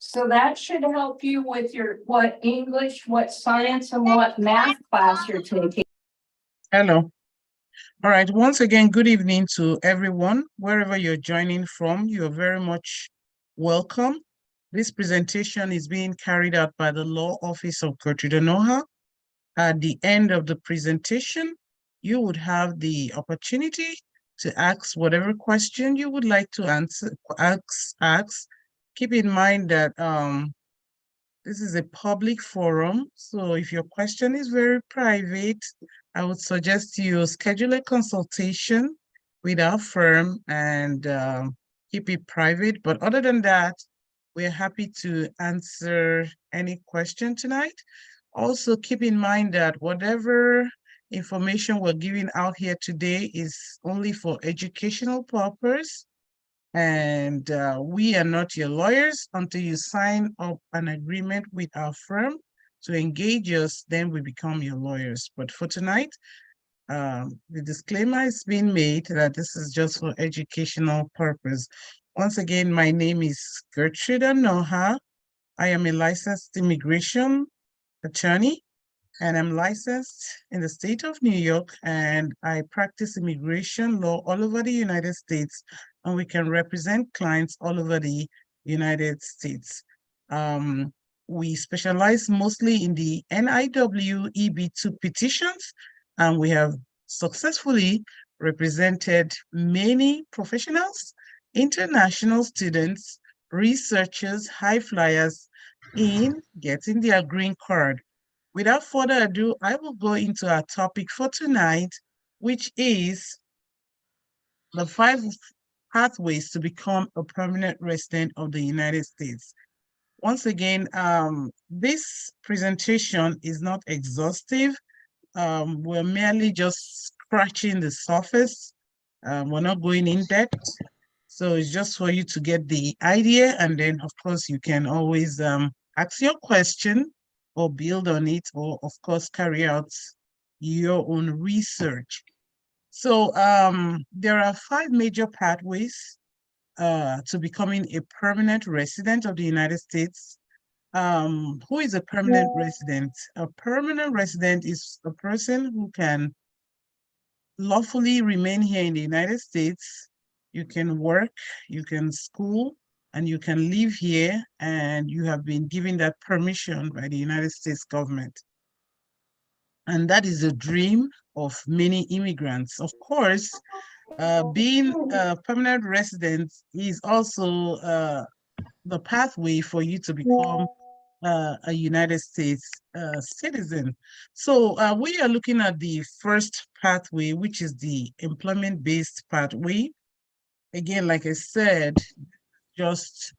So that should help you with your, what English, what science, and what math class you're taking. Hello. All right. Once again, good evening to everyone. Wherever you're joining from, you're very much welcome. This presentation is being carried out by the Law Office of Gertrude Onoha. At the end of the presentation, you would have the opportunity to ask whatever question you would like to ask. Keep in mind that this is a public forum, so if your question is very private, I would suggest you schedule a consultation with our firm and keep it private. But other than that, we're happy to answer any question tonight. Also, keep in mind that whatever information we're giving out here today is only for educational purpose. And we are not your lawyers until you sign up an agreement with our firm to engage us, then we become your lawyers. But for tonight, the disclaimer is being made that this is just for educational purpose. Once again, my name is Gertrude Onoha. I am a licensed immigration attorney, and I'm licensed in the state of New York, and I practice immigration law all over the United States, and we can represent clients all over the United States. We specialize mostly in the NIW EB2 petitions, and we have successfully represented many professionals, international students, researchers, high flyers in getting their green card. Without further ado, I will go into our topic for tonight, which is the 5 pathways to become a permanent resident of the United States. Once again, this presentation is not exhaustive. We're merely just scratching the surface. We're not going in depth. So it's just for you to get the idea. And then, of course, you can always ask your question or build on it, or of course, carry out your own research. So there are 5 major pathways to becoming a permanent resident of the United States. Who is a permanent resident? A permanent resident is a person who can lawfully remain here in the United States. You can work, you can school, and you can live here, and you have been given that permission by the United States government. And that is a dream of many immigrants. Of course, being a permanent resident is also the pathway for you to become a United States citizen. So we are looking at the first pathway, which is the employment-based pathway. Again, like I said, just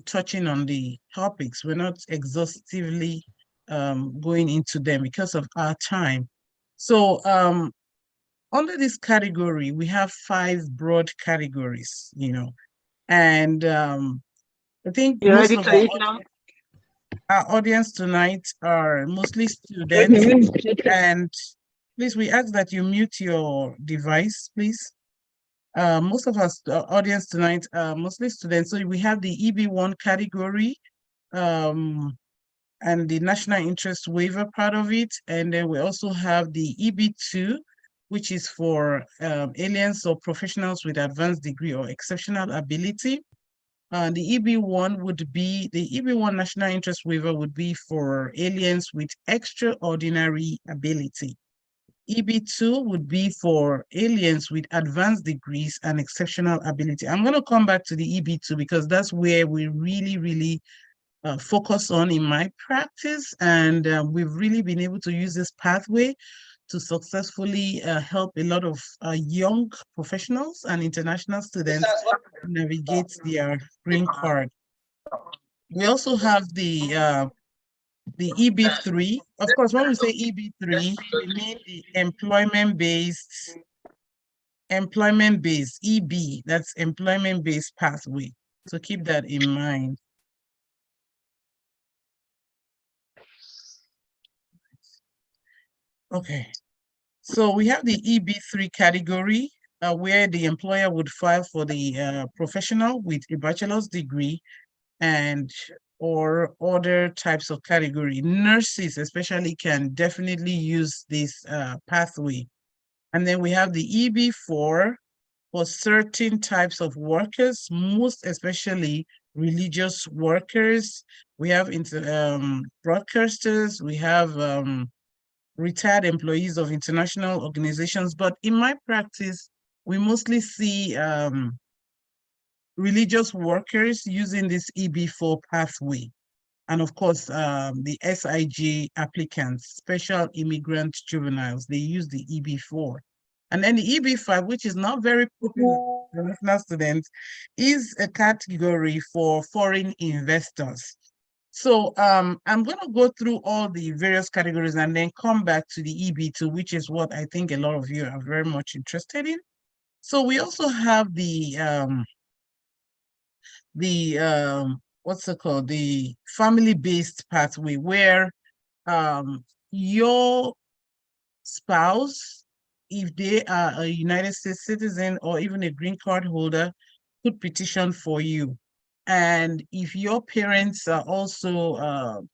touching on the topics. We're not exhaustively going into them because of our time. So under this category, we have 5 broad categories, and I think most of our audience tonight are mostly students, and please, we ask that you mute your device, please. Most of our audience tonight are mostly students. So we have the EB1 category and the national interest waiver part of it. And then we also have the EB2, which is for aliens or professionals with advanced degree or exceptional ability. The EB1 would be, the EB1 national interest waiver would be for aliens with extraordinary ability. EB2 would be for aliens with advanced degrees and exceptional ability. I'm going to come back to the EB2 because that's where we really focus on in my practice. And we've really been able to use this pathway to successfully help a lot of young professionals and international students navigate their green card. We also have the EB3. Of course, when we say EB3, we mean the employment-based EB, that's employment-based pathway. So keep that in mind. Okay, so we have the EB3 category where the employer would file for the professional with a bachelor's degree and or other types of category. Nurses especially can definitely use this pathway. And then we have the EB4 for certain types of workers, most especially religious workers. We have broadcasters, we have retired employees of international organizations. But in my practice, we mostly see religious workers using this EB4 pathway. And of course, the SIJ applicants, special immigrant juveniles, they use the EB4. And then the EB5, which is not very popular for national students, is a category for foreign investors. So I'm going to go through all the various categories and then come back to the EB2, which is what I think a lot of you are very much interested in. So we also have the what's it called, the family-based pathway, where your spouse, if they are a United States citizen or even a green card holder, could petition for you. And if your parents are also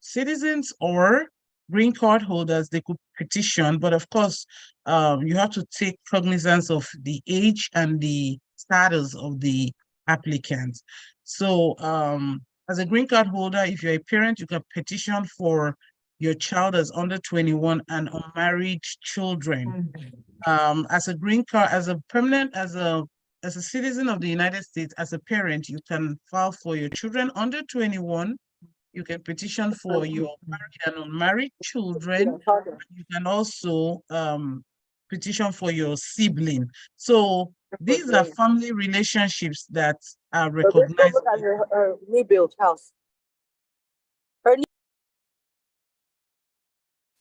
citizens or green card holders, they could petition. But of course, you have to take cognizance of the age and the status of the applicant. So as a green card holder, if you're a parent, you can petition for your child as under 21 and unmarried children. As a green card, as a permanent, as a citizen of the United States, as a parent, you can file for your children under 21. You can petition for your married and unmarried children. You can also petition for your sibling. So these are family relationships that are recognized. Look at her new built house.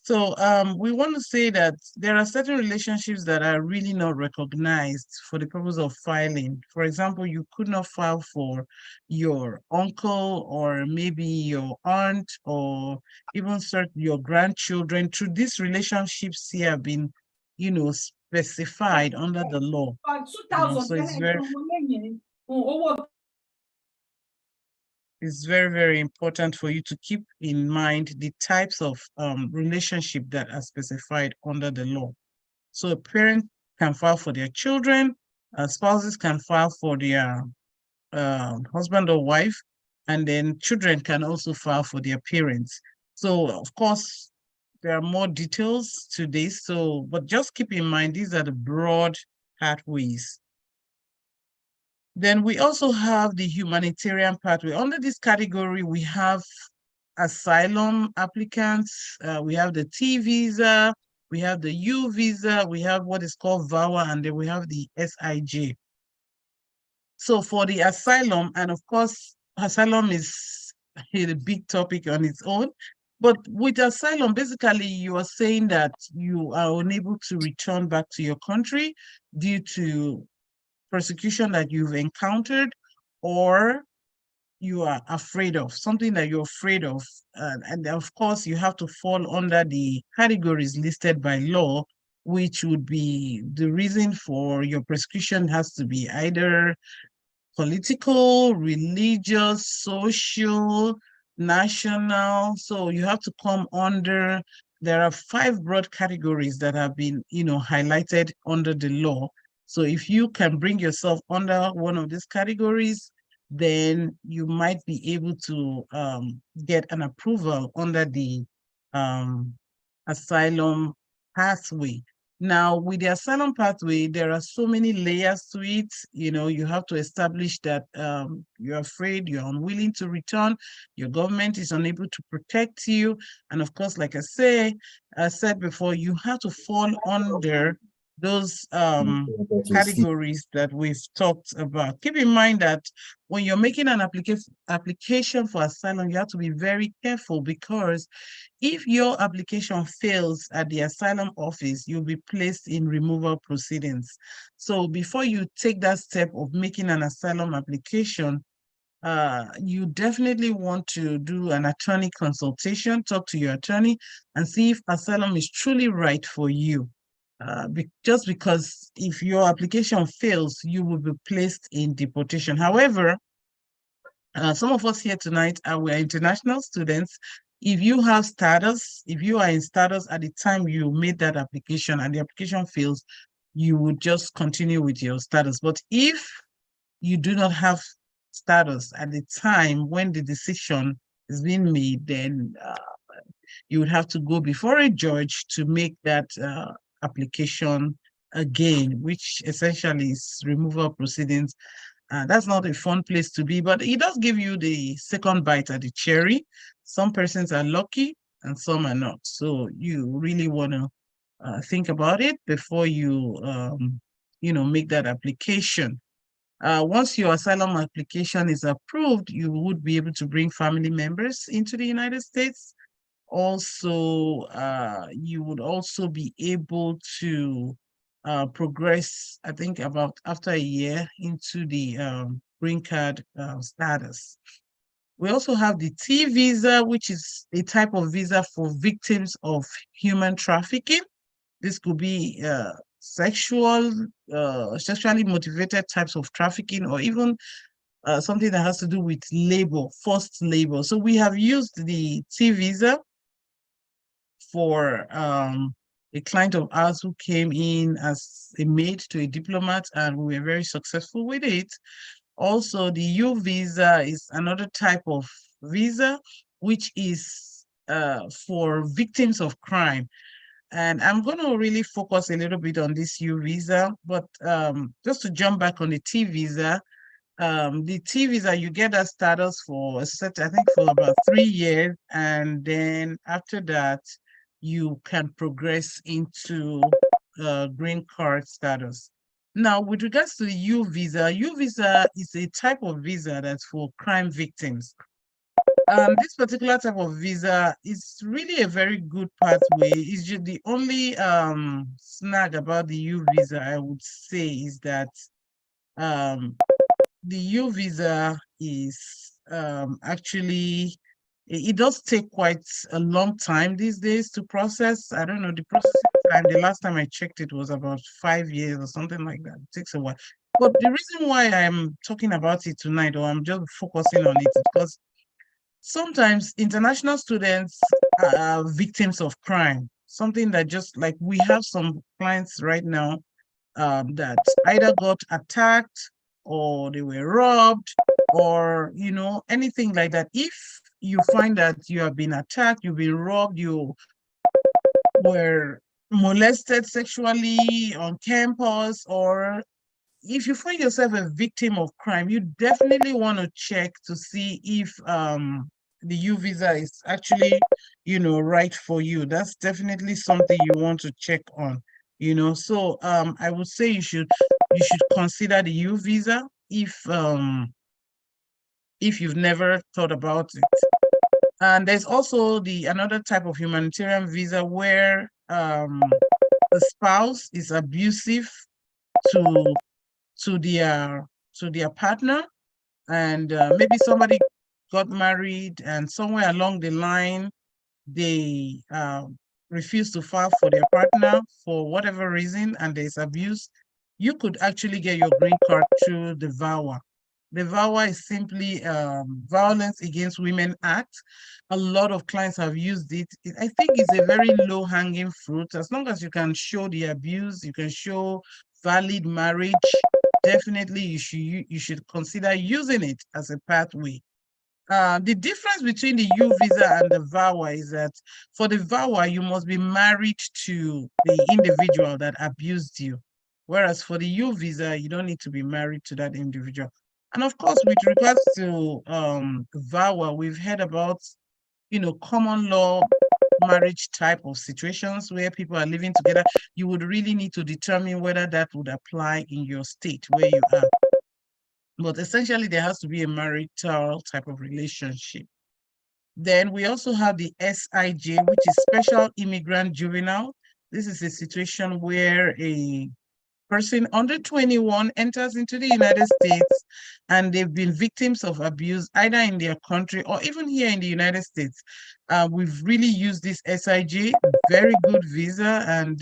So we want to say that there are certain relationships that are really not recognized for the purpose of filing. For example, you could not file for your uncle or maybe your aunt or even your grandchildren. Through these relationships here have been, specified under the law. So it's very, very important for you to keep in mind the types of relationship that are specified under the law. So a parent can file for their children, spouses can file for their husband or wife, and then children can also file for their parents. So of course, there are more details to this. But just keep in mind, these are the broad pathways. Then we also have the humanitarian pathway. Under this category, we have asylum applicants, we have the T visa, we have the U visa, we have what is called VAWA, and then we have the SIJ. So for the asylum, and of course, asylum is a big topic on its own. But with asylum, basically, you are saying that you are unable to return back to your country due to persecution that you've encountered, or you are afraid of, something that you're afraid of. And of course, you have to fall under the categories listed by law, which would be the reason for your persecution has to be either political, religious, social, national. So you have to come under, there are 5 broad categories that have been, highlighted under the law. So if you can bring yourself under one of these categories, then you might be able to get an approval under the asylum pathway. Now, with the asylum pathway, there are so many layers to it. You have to establish that you're afraid, you're unwilling to return, your government is unable to protect you. And of course, like I said before, you have to fall under those categories that we've talked about. Keep in mind that when you're making an application for asylum, you have to be very careful, because if your application fails at the asylum office, you'll be placed in removal proceedings. So before you take that step of making an asylum application, you definitely want to do an attorney consultation, talk to your attorney, and see if asylum is truly right for you. Just because if your application fails, you will be placed in deportation. However, Some of us here tonight we're international students. If you have status, if you are in status at the time you made that application and the application fails, you would just continue with your status. But if you do not have status at the time when the decision is being made, then you would have to go before a judge to make that application again, which essentially is removal proceedings. That's not a fun place to be, but it does give you the second bite at the cherry. Some persons are lucky and some are not. So you really want to think about it before you, make that application. Once your asylum application is approved, you would be able to bring family members into the United States. Also, you would also be able to progress, I think, about after a year into the green card status. We also have the T visa, which is a type of visa for victims of human trafficking. This could be sexually motivated types of trafficking, or even something that has to do with labor, forced labor. So we have used the T visa for a client of ours who came in as a maid to a diplomat, and we were very successful with it. Also, the U visa is another type of visa, which is for victims of crime. And I'm going to really focus a little bit on this U visa, but just to jump back on the T visa, you get that status for a set, I think, for about 3 years, and then after that, you can progress into green card status. Now, with regards to the U visa is a type of visa that's for crime victims. This particular type of visa is really a very good pathway. It's just the only snag about the U visa, I would say, is that um, the U visa is actually, it does take quite a long time these days to process. I don't know, the processing time, the last time I checked it was about 5 years or something like that. It takes a while. But the reason why I'm talking about it tonight, or I'm just focusing on it, is because sometimes international students are victims of crime, something that, just like we have some clients right now that either got attacked or they were robbed, or anything like that. If you find that you have been attacked, you've been robbed, you were molested sexually on campus, or if you find yourself a victim of crime, you definitely want to check to see if the U visa is actually, right for you. That's definitely something you want to check on. So I would say you should consider the U visa if you've never thought about it. And there's also another type of humanitarian visa where the spouse is abusive to to their partner, and maybe somebody got married and somewhere along the line they refuse to file for their partner for whatever reason, and there's abuse. You could actually get your green card through the VAWA. The VAWA is simply Violence Against Women Act. A lot of clients have used it. I think it's a very low-hanging fruit. As long as you can show the abuse, you can show valid marriage, definitely you should consider using it as a pathway. The difference between the U visa and the VAWA is that for the VAWA, you must be married to the individual that abused you. Whereas for the U visa, you don't need to be married to that individual. And of course, with regards to VAWA, we've heard about, common law marriage type of situations where people are living together. You would really need to determine whether that would apply in your state where you are. But essentially, there has to be a marital type of relationship. Then we also have the SIJ, which is Special Immigrant Juvenile. This is a situation where a person under 21 enters into the United States and they've been victims of abuse either in their country or even here in the United States. We've really used this SIJ, very good visa, and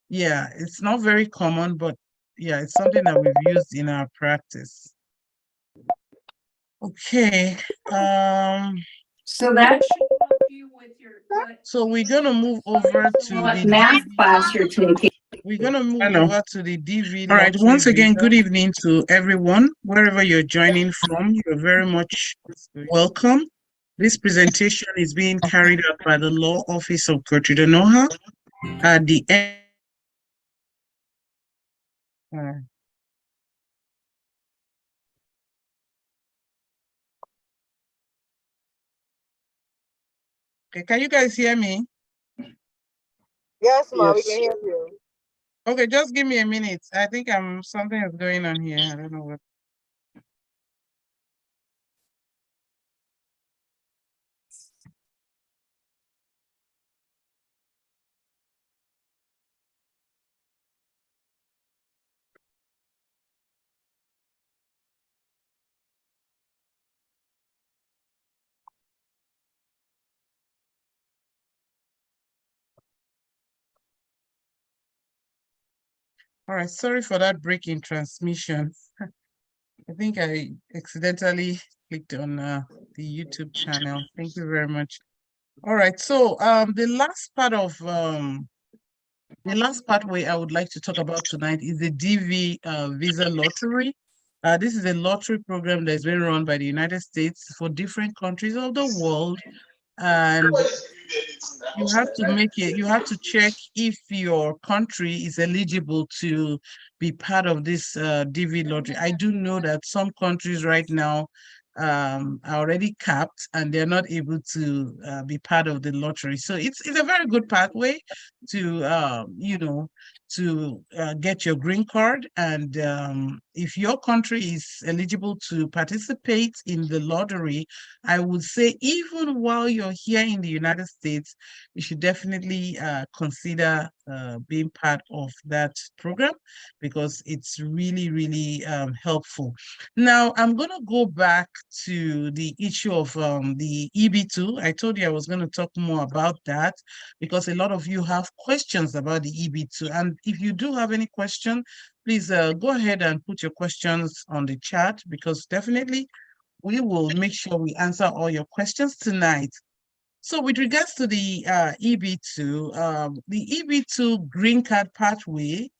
yeah, it's not very common, but yeah, it's something that we've used in our practice. Okay. So that should help you with your, So we're gonna move over to what the math class you're taking. We're gonna move Hello. over to the DV. All right. lottery Once again, good visa. evening to everyone, wherever you're joining from. You're very much welcome. This presentation is being carried out by the Law Office of Gertrude Noha at the end. Okay, can you guys hear me? Yes, Ma, we Yes. can hear you. Okay, just give me a minute. I think something is going on here. I don't know what. All right, sorry for that break in transmission. I think I accidentally clicked on the YouTube channel. Thank you very much. All right, so the last pathway I would like to talk about tonight is the DV visa lottery. This is a lottery program that's been run by the United States for different countries of the world, and you have to check if your country is eligible to be part of this DV lottery. I do know that some countries right now are already capped and they're not able to be part of the lottery. So it's a very good pathway to get your green card. And if your country is eligible to participate in the lottery, I would say even while you're here in the United States, you should definitely consider being part of that program because it's really, really helpful. Now, I'm going to go back to the issue of the EB2. I told you I was going to talk more about that because a lot of you have questions about the EB2. And if you do have any question, please go ahead and put your questions on the chat because definitely we will make sure we answer all your questions tonight. So with regards to the the EB2 green card pathway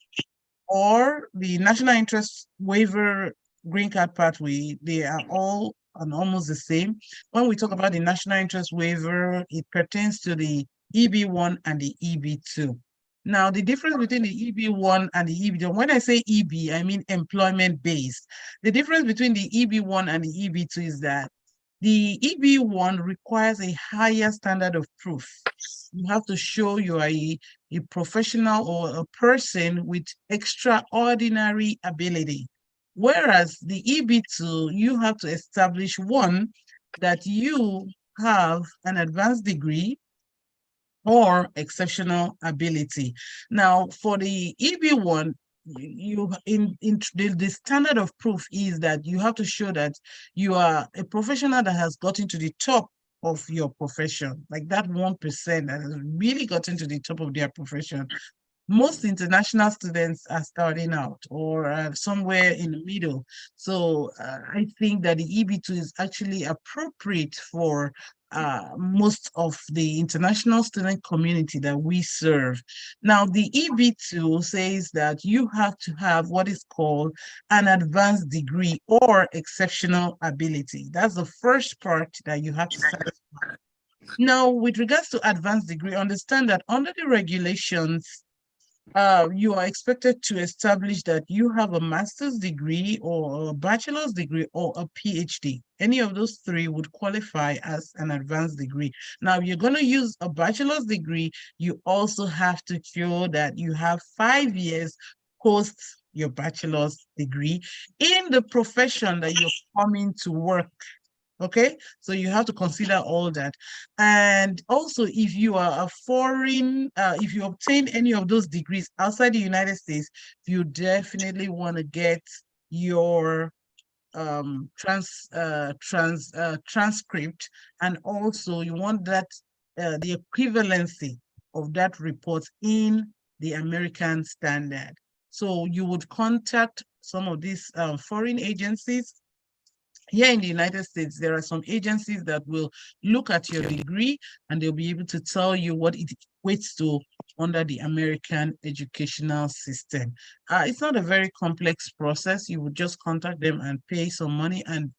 or the national interest waiver green card pathway, they are all and almost the same. When we talk about the national interest waiver, it pertains to the EB1 and the EB2. Now, the difference between the EB1 and the EB2, when I say EB, I mean employment-based. The difference between the EB1 and the EB2 is that the EB1 requires a higher standard of proof. You have to show you are a professional or a person with extraordinary ability. Whereas the EB2, you have to establish one, that you have an advanced degree or exceptional ability. Now, for the EB1, the standard of proof is that you have to show that you are a professional that has gotten to the top of your profession, like that 1% that has really gotten to the top of their profession. Most international students are starting out or somewhere in the middle. So I think that the EB2 is actually appropriate for most of the international student community that we serve. Now, the EB2 says that you have to have what is called an advanced degree or exceptional ability. That's the first part that you have to satisfy. Now, with regards to advanced degree, understand that under the regulations, you are expected to establish that you have a master's degree or a bachelor's degree or a PhD. Any of those three would qualify as an advanced degree. Now, if you're going to use a bachelor's degree, you also have to show that you have 5 years post your bachelor's degree in the profession that you're coming to work. Okay, so you have to consider all that. And also, if you are a foreign, if you obtain any of those degrees outside the United States, you definitely want to get your transcript, and also you want that the equivalency of that report in the American standard. So you would contact some of these foreign agencies Here in the United States, there are some agencies that will look at your degree and they'll be able to tell you what it equates to under the American educational system. It's not a very complex process. You would just contact them and pay some money and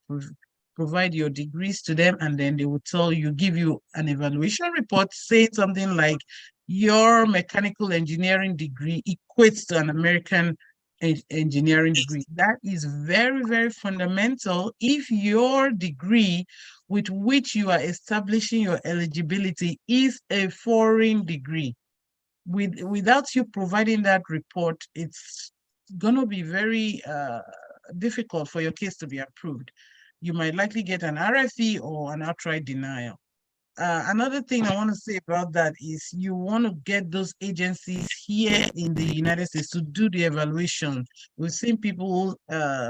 provide your degrees to them, and then they will tell you, give you an evaluation report saying something like your mechanical engineering degree equates to an American engineering degree. That is very, very fundamental. If your degree with which you are establishing your eligibility is a foreign degree, without you providing that report, it's going to be very difficult for your case to be approved. You might likely get an RFE or an outright denial. Another thing I want to say about that is you want to get those agencies here in the United States to do the evaluation. We've seen people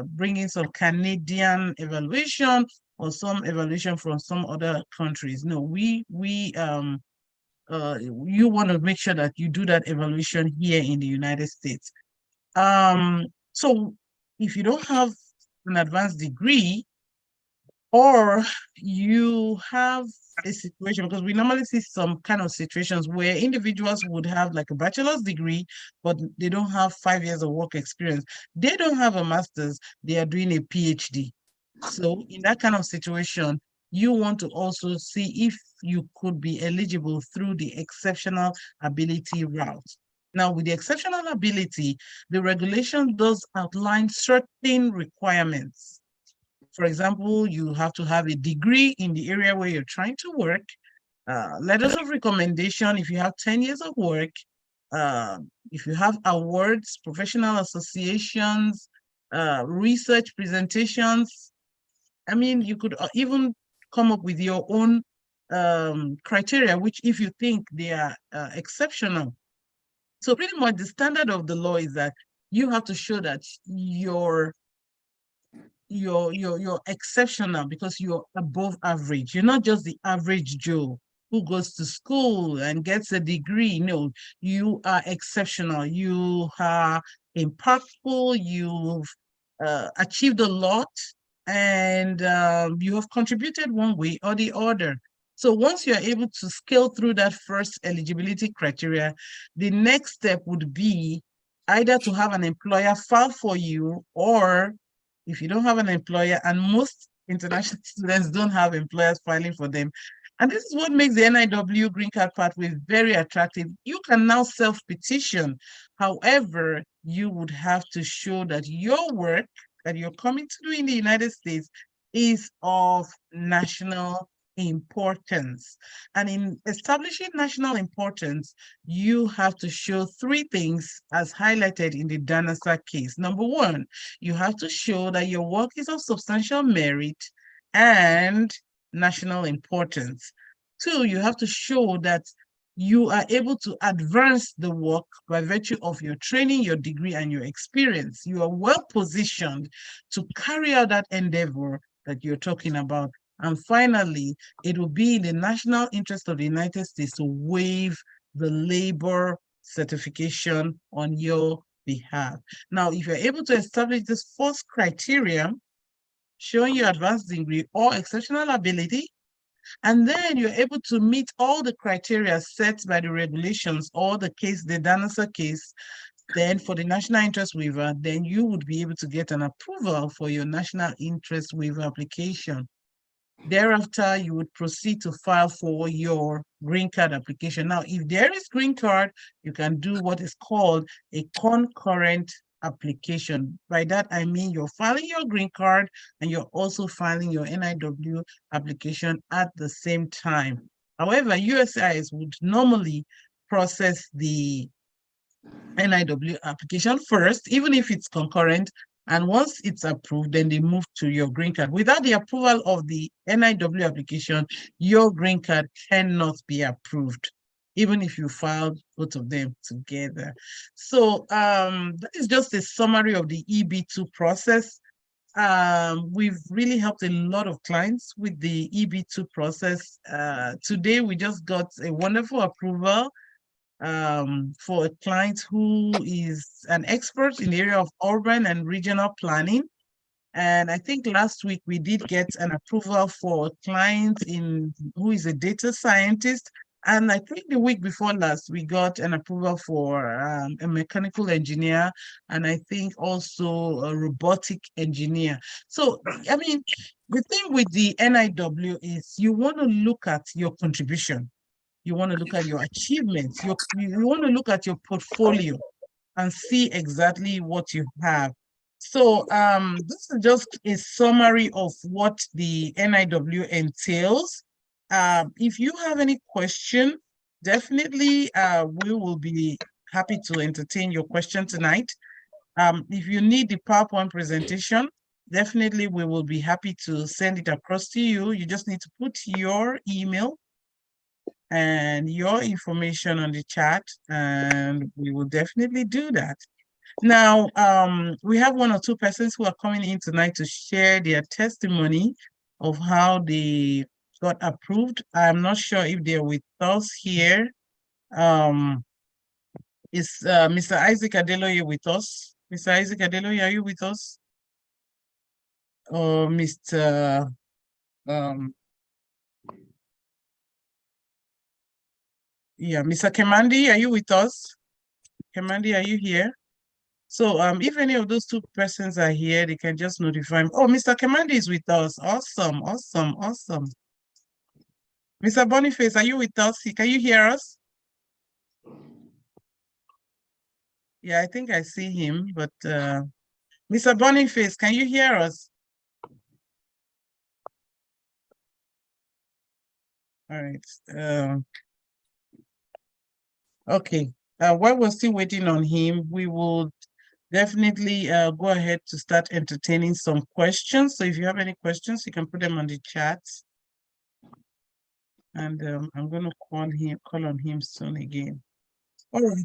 bring in some Canadian evaluation or some evaluation from some other countries. No, you want to make sure that you do that evaluation here in the United States. So if you don't have an advanced degree, or you have a situation, because we normally see some kind of situations where individuals would have like a bachelor's degree, but they don't have 5 years of work experience. They don't have a master's, they are doing a PhD. So in that kind of situation, you want to also see if you could be eligible through the exceptional ability route. Now, with the exceptional ability, the regulation does outline certain requirements. For example, you have to have a degree in the area where you're trying to work, letters of recommendation if you have 10 years of work, if you have awards, professional associations, research presentations. I mean, you could even come up with your own criteria, which if you think they are exceptional. So pretty much the standard of the law is that you have to show that you're exceptional because you're above average. You're not just the average Joe who goes to school and gets a degree. No, you are exceptional. You are impactful. You've achieved a lot, and you have contributed one way or the other. So once you're able to scale through that first eligibility criteria, the next step would be either to have an employer file for you, or if you don't have an employer, and most international students don't have employers filing for them. And this is what makes the NIW Green Card pathway very attractive. You can now self-petition. However, you would have to show that your work that you're coming to do in the United States is of national importance. And in establishing national importance, you have to show 3 things as highlighted in the Danasa case. Number 1, you have to show that your work is of substantial merit and national importance. 2, you have to show that you are able to advance the work by virtue of your training, your degree, and your experience. You are well positioned to carry out that endeavor that you're talking about. And finally, it will be in the national interest of the United States to waive the labor certification on your behalf. Now, if you're able to establish this first criterion, showing your advanced degree or exceptional ability, and then you're able to meet all the criteria set by the regulations or the Danasa case, then for the national interest waiver, then you would be able to get an approval for your national interest waiver application. Thereafter, you would proceed to file for your green card application. Now, if there is green card, you can do what is called a concurrent application. By that, I mean you're filing your green card and you're also filing your NIW application at the same time. However, USCIS would normally process the NIW application first, even if it's concurrent. And once it's approved, then they move to your green card. Without the approval of the NIW application, your green card cannot be approved, even if you filed both of them together. So that is just a summary of the EB2 process. We've really helped a lot of clients with the EB2 process. Today, we just got a wonderful approval for a client who is an expert in the area of urban and regional planning. And I think last week we did get an approval for a client who is a data scientist. And I think the week before last, we got an approval for a mechanical engineer, and I think also a robotic engineer. So, I mean, the thing with the NIW is you want to look at your contribution. You want to look at your achievements. You want to look at your portfolio and see exactly what you have. So this is just a summary of what the NIW entails. If you have any question, definitely we will be happy to entertain your question tonight. If you need the PowerPoint presentation, definitely we will be happy to send it across to you. You just need to put your email and your information on the chat, and we will definitely do that. Now, we have one or two persons who are coming in tonight to share their testimony of how they got approved. I'm not sure if they're with us here. Is Mr. Isaac Adeloye with us? Mr. Isaac Adeloye, are you with us? Or Mr. Mr. Kemandi, are you with us? Kemandi, are you here? So if any of those two persons are here, they can just notify me. Oh, Mr. Kemandi is with us. Awesome, awesome, awesome. Mr. Boniface, are you with us? Can you hear us? Yeah, I think I see him, but Mr. Boniface, can you hear us? All right. Okay. While we're still waiting on him, we will definitely go ahead to start entertaining some questions. So if you have any questions, you can put them on the chat. And I'm going to call on him soon again. All right.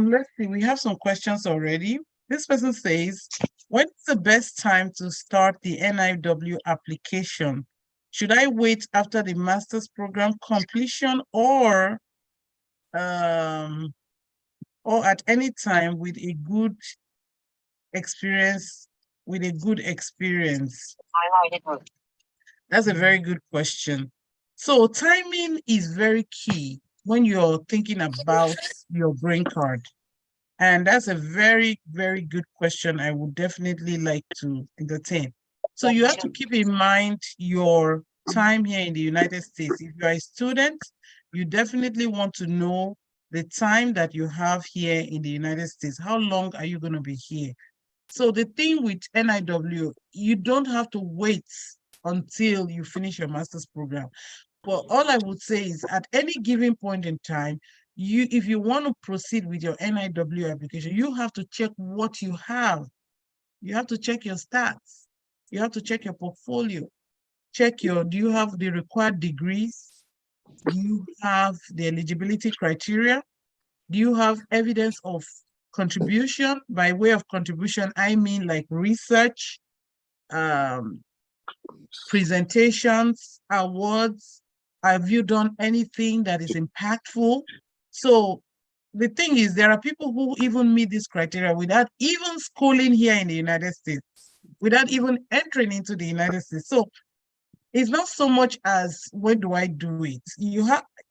Let's see. We have some questions already. This person says, when is the best time to start the NIW application? Should I wait after the master's program completion or at any time with a good experience, That's a very good question. So timing is very key when you're thinking about your green card. And that's a very, very good question I would definitely like to entertain. So you have to keep in mind your time here in the United States. If you're a student, you definitely want to know the time that you have here in the United States. How long are you going to be here? So the thing with NIW, you don't have to wait until you finish your master's program. But all I would say is at any given point in time, if you want to proceed with your NIW application, you have to check what you have. You have to check your stats. You have to check your portfolio. Do you have the required degrees? Do you have the eligibility criteria? Do you have evidence of contribution? By way of contribution, I mean like research, presentations, awards. Have you done anything that is impactful? So the thing is, there are people who even meet this criteria without even schooling here in the United States, without even entering into the United States. So it's not so much as when do I do it?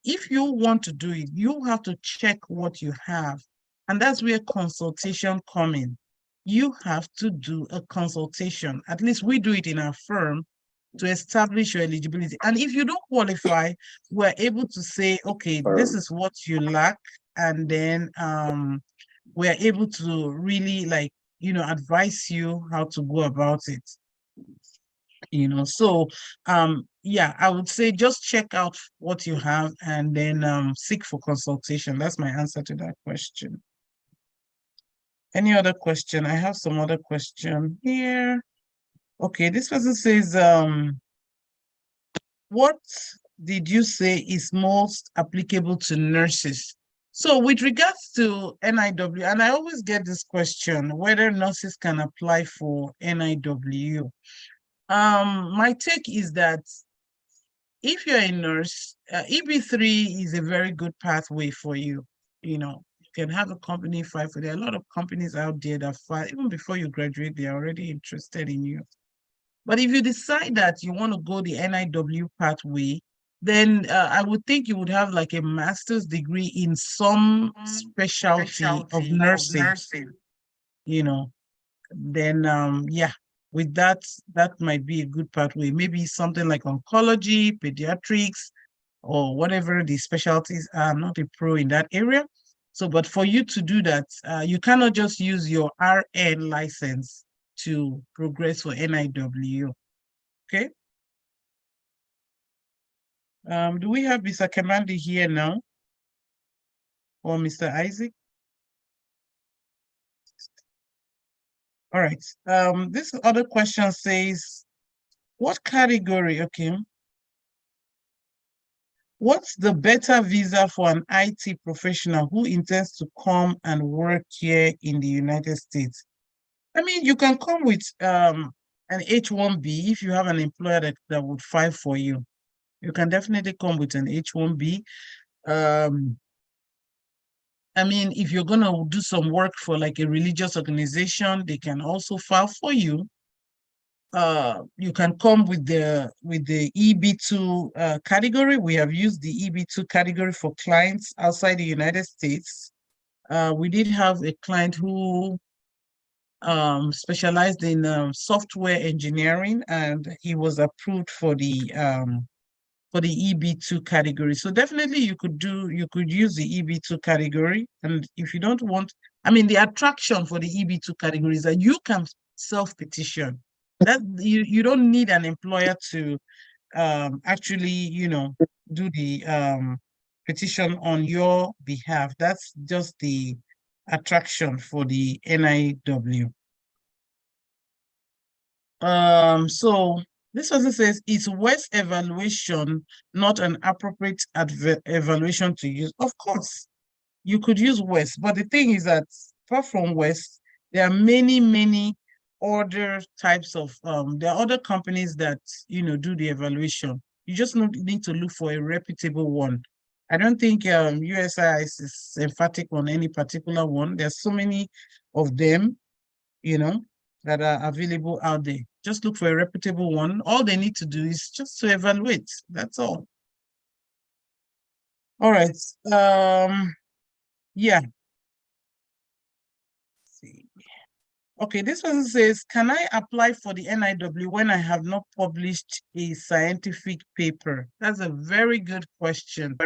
If you want to do it, you have to check what you have. And that's where consultation comes in. You have to do a consultation. At least we do it in our firm to establish your eligibility. And if you don't qualify, we're able to say, okay, this is what you lack. And then we're able to really advise you how to go about it. So yeah, I would say just check out what you have and then seek for consultation. That's my answer to that question. Any other question? I have some other question here. Okay, this person says, what did you say is most applicable to nurses? So with regards to NIW, and I always get this question, whether nurses can apply for NIW. My take is that if you're a nurse, EB3 is a very good pathway for you. You can have a company fight for. There are a lot of companies out there that fight even before you graduate. They are already interested in you. But if you decide that you want to go the NIW pathway, then I would think you would have like a master's degree in some specialty of nursing, you know. Then yeah, with that, that might be a good pathway. Maybe something like oncology, pediatrics, or whatever the specialties are. I'm not a pro in that area. So, but for you to do that, you cannot just use your RN license to progress for NIW. Okay. Do we have Mr. Kamandi here now? Or Mr. Isaac? All right. This other question says, what category, okay. What's the better visa for an IT professional who intends to come and work here in the United States? I mean, you can come with an H-1B if you have an employer that would file for you. You can definitely come with an H-1B. I mean, if you're going to do some work for like a religious organization, they can also file for you. You can come with the EB2 category. We have used the EB2 category for clients outside the United States. We did have a client who specialized in software engineering, and he was approved for the EB2 category. So definitely you could use the EB2 category. And if you don't want, I mean, the attraction for the EB2 category is that you can self-petition. That you don't need an employer to actually, you know, do the petition on your behalf. That's just the attraction for the NIW. So this also says, is WES evaluation not an appropriate evaluation to use? Of course, you could use WES, but the thing is that apart from WES, there are many other types of there are other companies that, you know, do the evaluation. You just need to look for a reputable one. I don't think USIS is emphatic on any particular one. There's so many of them, you know, that are available out there. Just look for a reputable one. All they need to do is just to evaluate. That's all. All right. Yeah. Let's see. Okay, this person says, can I apply for the NIW when I have not published a scientific paper? That's a very good question.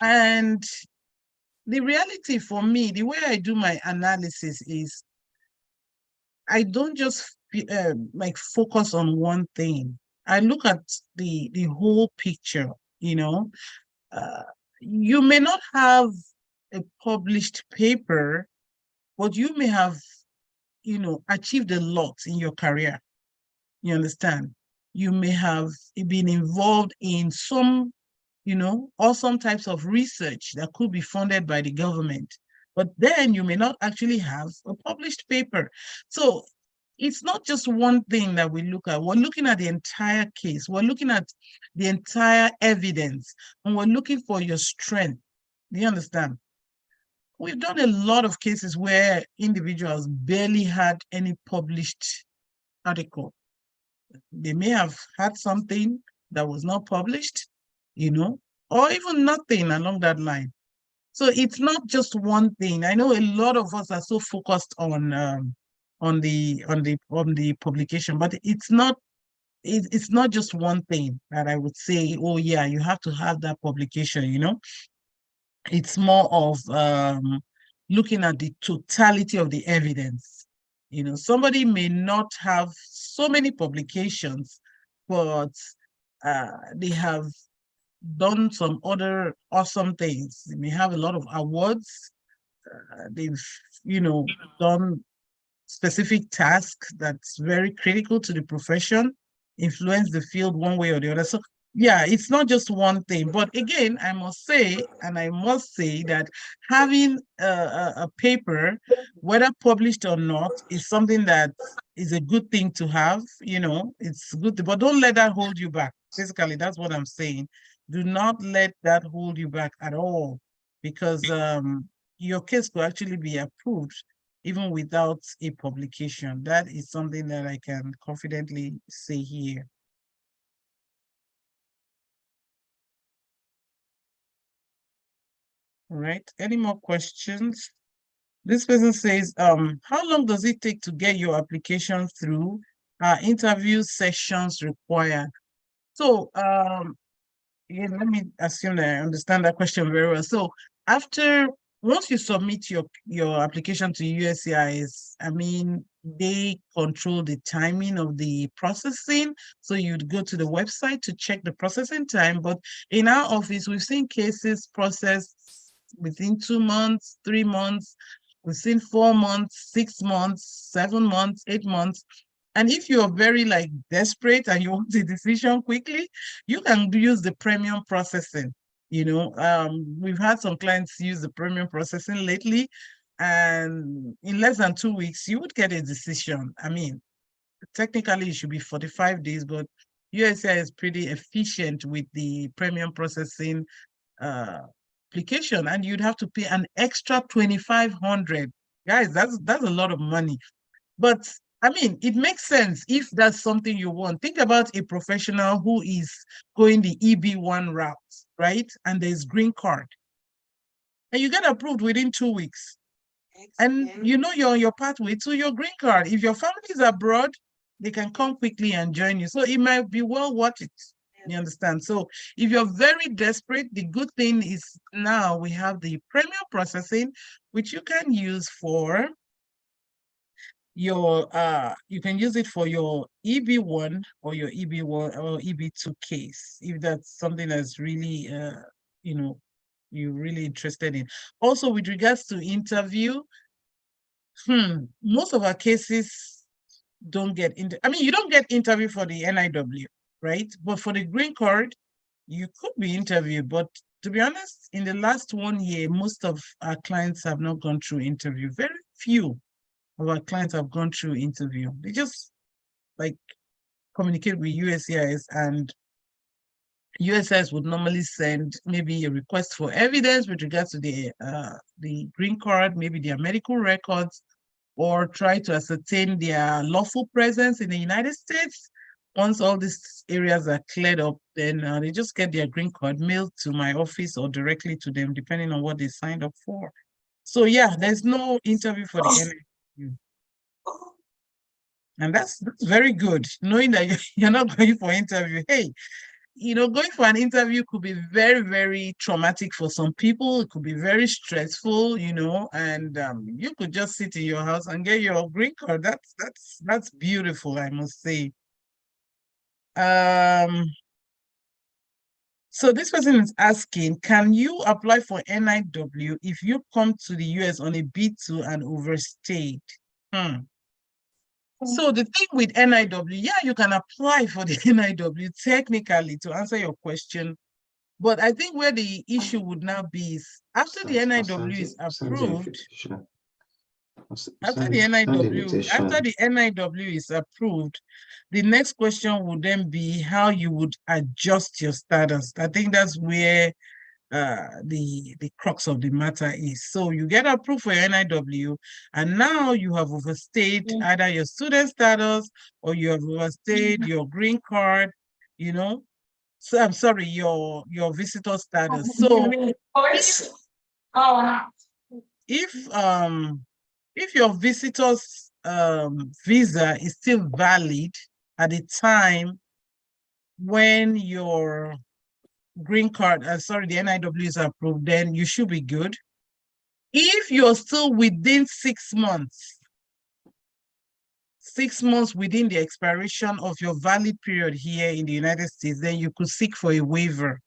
And the reality for me, the way I do my analysis is I don't just like focus on one thing. I look at the whole picture, you know. You may not have a published paper, but you may have, you know, achieved a lot in your career. You understand? You may have been involved in some, you know, awesome types of research that could be funded by the government, but then you may not actually have a published paper. So it's not just one thing that we look at. We're looking at the entire case. We're looking at the entire evidence, and we're looking for your strength. Do you understand? We've done a lot of cases where individuals barely had any published article. They may have had something that was not published, you know, or even nothing along that line. So it's not just one thing. I know a lot of us are so focused on the publication, but it's not just one thing that I would say, oh yeah, you have to have that publication, you know. It's more of looking at the totality of the evidence. You know, somebody may not have so many publications, but they have done some other awesome things. They may have a lot of awards. They've, you know, done specific tasks that's very critical to the profession, influence the field one way or the other. So yeah, it's not just one thing. But again, I must say that having a paper, whether published or not, is something that is a good thing to have. You know, it's good, but don't let that hold you back. Basically, that's what I'm saying. Do not let that hold you back at all, because your case could actually be approved even without a publication. That is something that I can confidently say here. All right, any more questions? This person says, how long does it take to get your application through? Interview sessions required. So, again, let me assume that I understand that question very well. So once you submit your application to USCIS, I mean, they control the timing of the processing. So you'd go to the website to check the processing time. But in our office, we've seen cases processed within 2 months, 3 months. We've seen 4 months, 6 months, 7 months, 8 months. And if you're very like desperate and you want a decision quickly, you can use the premium processing. We've had some clients use the premium processing lately, and in less than 2 weeks, you would get a decision. I mean, technically it should be 45 days, but USI is pretty efficient with the premium processing application, and you'd have to pay an extra 2,500. Guys, that's a lot of money. But I mean, it makes sense if that's something you want. Think about a professional who is going the EB1 route, right? And there's green card. And you get approved within 2 weeks. And you're on your pathway to your green card. If your family is abroad, they can come quickly and join you. So it might be well worth it. You understand? So if you're very desperate, the good thing is now we have the premium processing, which you can use for you can use it for your EB1 or your EB1 or EB2 case, if that's something that's really you're really interested in. Also, with regards to interview, most of our cases don't get you don't get interview for the NIW, right? But for the green card, you could be interviewed. But to be honest, in the last 1 year, most of our clients have not gone through interview. Very few of our clients have gone through interview. They just like communicate with USCIS, and USCIS would normally send maybe a request for evidence with regards to the green card, maybe their medical records, or try to ascertain their lawful presence in the United States. Once all these areas are cleared up, then they just get their green card mailed to my office or directly to them, depending on what they signed up for. So yeah, there's no interview for the NIW. And that's very good, knowing that you're not going for interview. Hey, going for an interview could be very, very traumatic for some people. It could be very stressful, and you could just sit in your house and get your green card. That's beautiful, I must say. So this person is asking, can you apply for NIW if you come to the US on a B2 and overstayed? So the thing with NIW, yeah, you can apply for the NIW technically, to answer your question. But I think where the issue would now be is after the NIW is approved, after the NIW is approved, the next question would then be how you would adjust your status. I think that's where the crux of the matter is. So you get approved for your NIW, and now you have overstayed either your student status or you have overstayed your green card, So I'm sorry, your visitor status. So if your visitor's visa is still valid at the time when your green card, the NIW is approved, then you should be good. If you're still within 6 months, 6 months within the expiration of your valid period here in the United States, then you could seek for a waiver.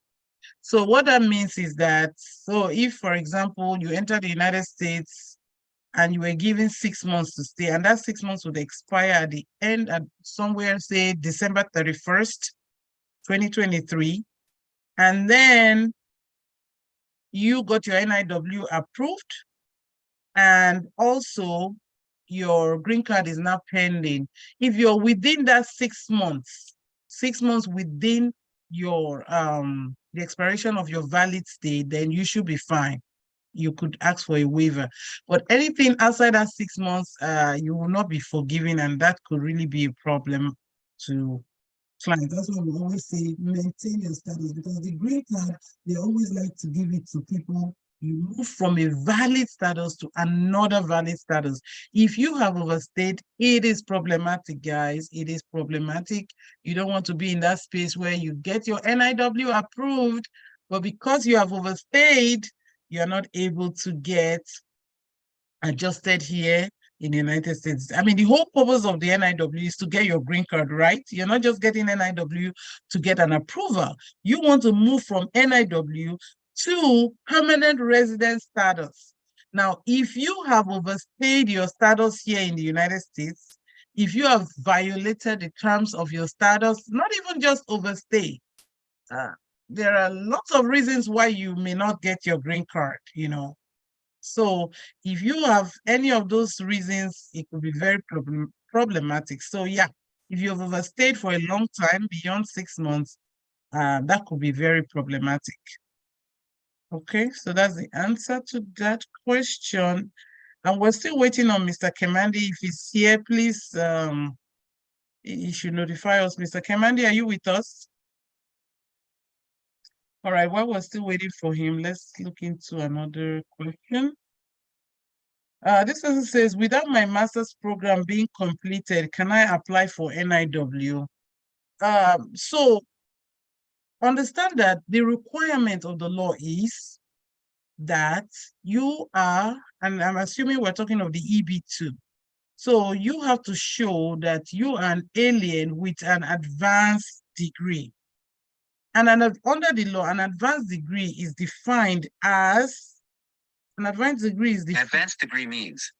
So what that means is that, so if, for example, you enter the United States and you were given 6 months to stay, and that 6 months would expire at the end, at somewhere, say, December 31st, 2023, and then you got your NIW approved, and also your green card is now pending. If you're within that 6 months, 6 months within your the expiration of your valid stay, then you should be fine. you could ask for a waiver. But anything outside that 6 months, you will not be forgiven, and that could really be a problem to clients. That's why we always say maintain your status, because the green card, they always like to give it to people. You move from a valid status to another valid status. If you have overstayed, it is problematic, guys. It is problematic. You don't want to be in that space where you get your NIW approved, but because you have overstayed, you're not able to get adjusted here in the United States. I mean, the whole purpose of the NIW is to get your green card, right? You're not just getting NIW to get an approval. You want to move from NIW to permanent resident status. Now, if you have overstayed your status here in the United States, if you have violated the terms of your status, not even just overstay, there are lots of reasons why you may not get your green card, you know. So if you have any of those reasons, it could be very problematic. So yeah, if you've overstayed for a long time, beyond 6 months, that could be very problematic. Okay, so that's the answer to that question. And we're still waiting on Mr. Kemandi. If he's here, please, he should notify us. Mr. Kemandi, are you with us? All right, while we're still waiting for him, let's look into another question. This person says, without my master's program being completed, can I apply for NIW? So understand that the requirement of the law is that you are, and I'm assuming we're talking of the EB2. So you have to show that you are an alien with an advanced degree. And under the law, an advanced degree is defined as, advanced degree means.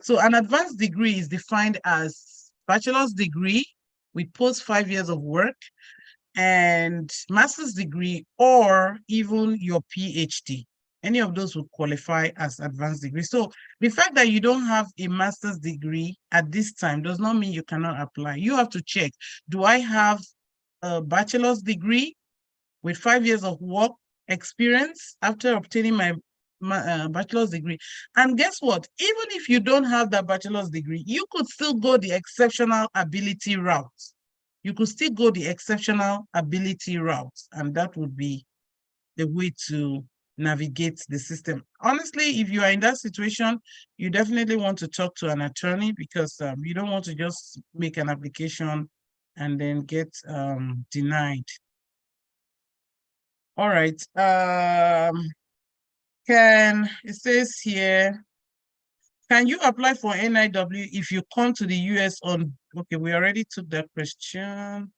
So an advanced degree is defined as bachelor's degree with post 5 years of work and master's degree, or even your PhD. Any of those will qualify as advanced degree. So the fact that you don't have a master's degree at this time does not mean you cannot apply. You have to check, do I have a bachelor's degree with 5 years of work experience after obtaining my bachelor's degree? And guess what? Even if you don't have that bachelor's degree, you could still go the exceptional ability route. You could still go the exceptional ability route, and that would be the way to navigate the system. Honestly, if you are in that situation, you definitely want to talk to an attorney, because you don't want to just make an application and then get denied. All right. It says here, can you apply for NIW if you come to the US on, okay, we already took that question.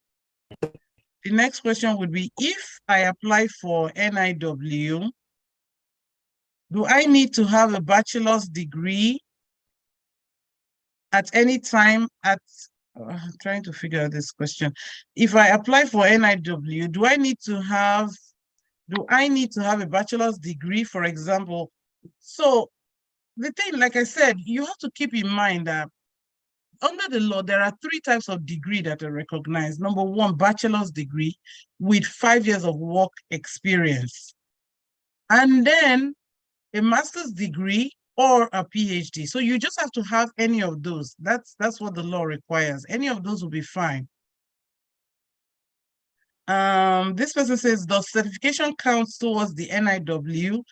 The next question would be, if I apply for NIW, do I need to have a bachelor's degree at any time at, I'm trying to figure out this question. If I apply for NIW, do I need to have a bachelor's degree, for example? So the thing, like I said, you have to keep in mind that under the law, there are 3 types of degree that are recognized. Number 1, bachelor's degree with 5 years of work experience. And then a master's degree or a PhD. So you just have to have any of those. That's what the law requires. Any of those will be fine. This person says, does certification count towards the NIW?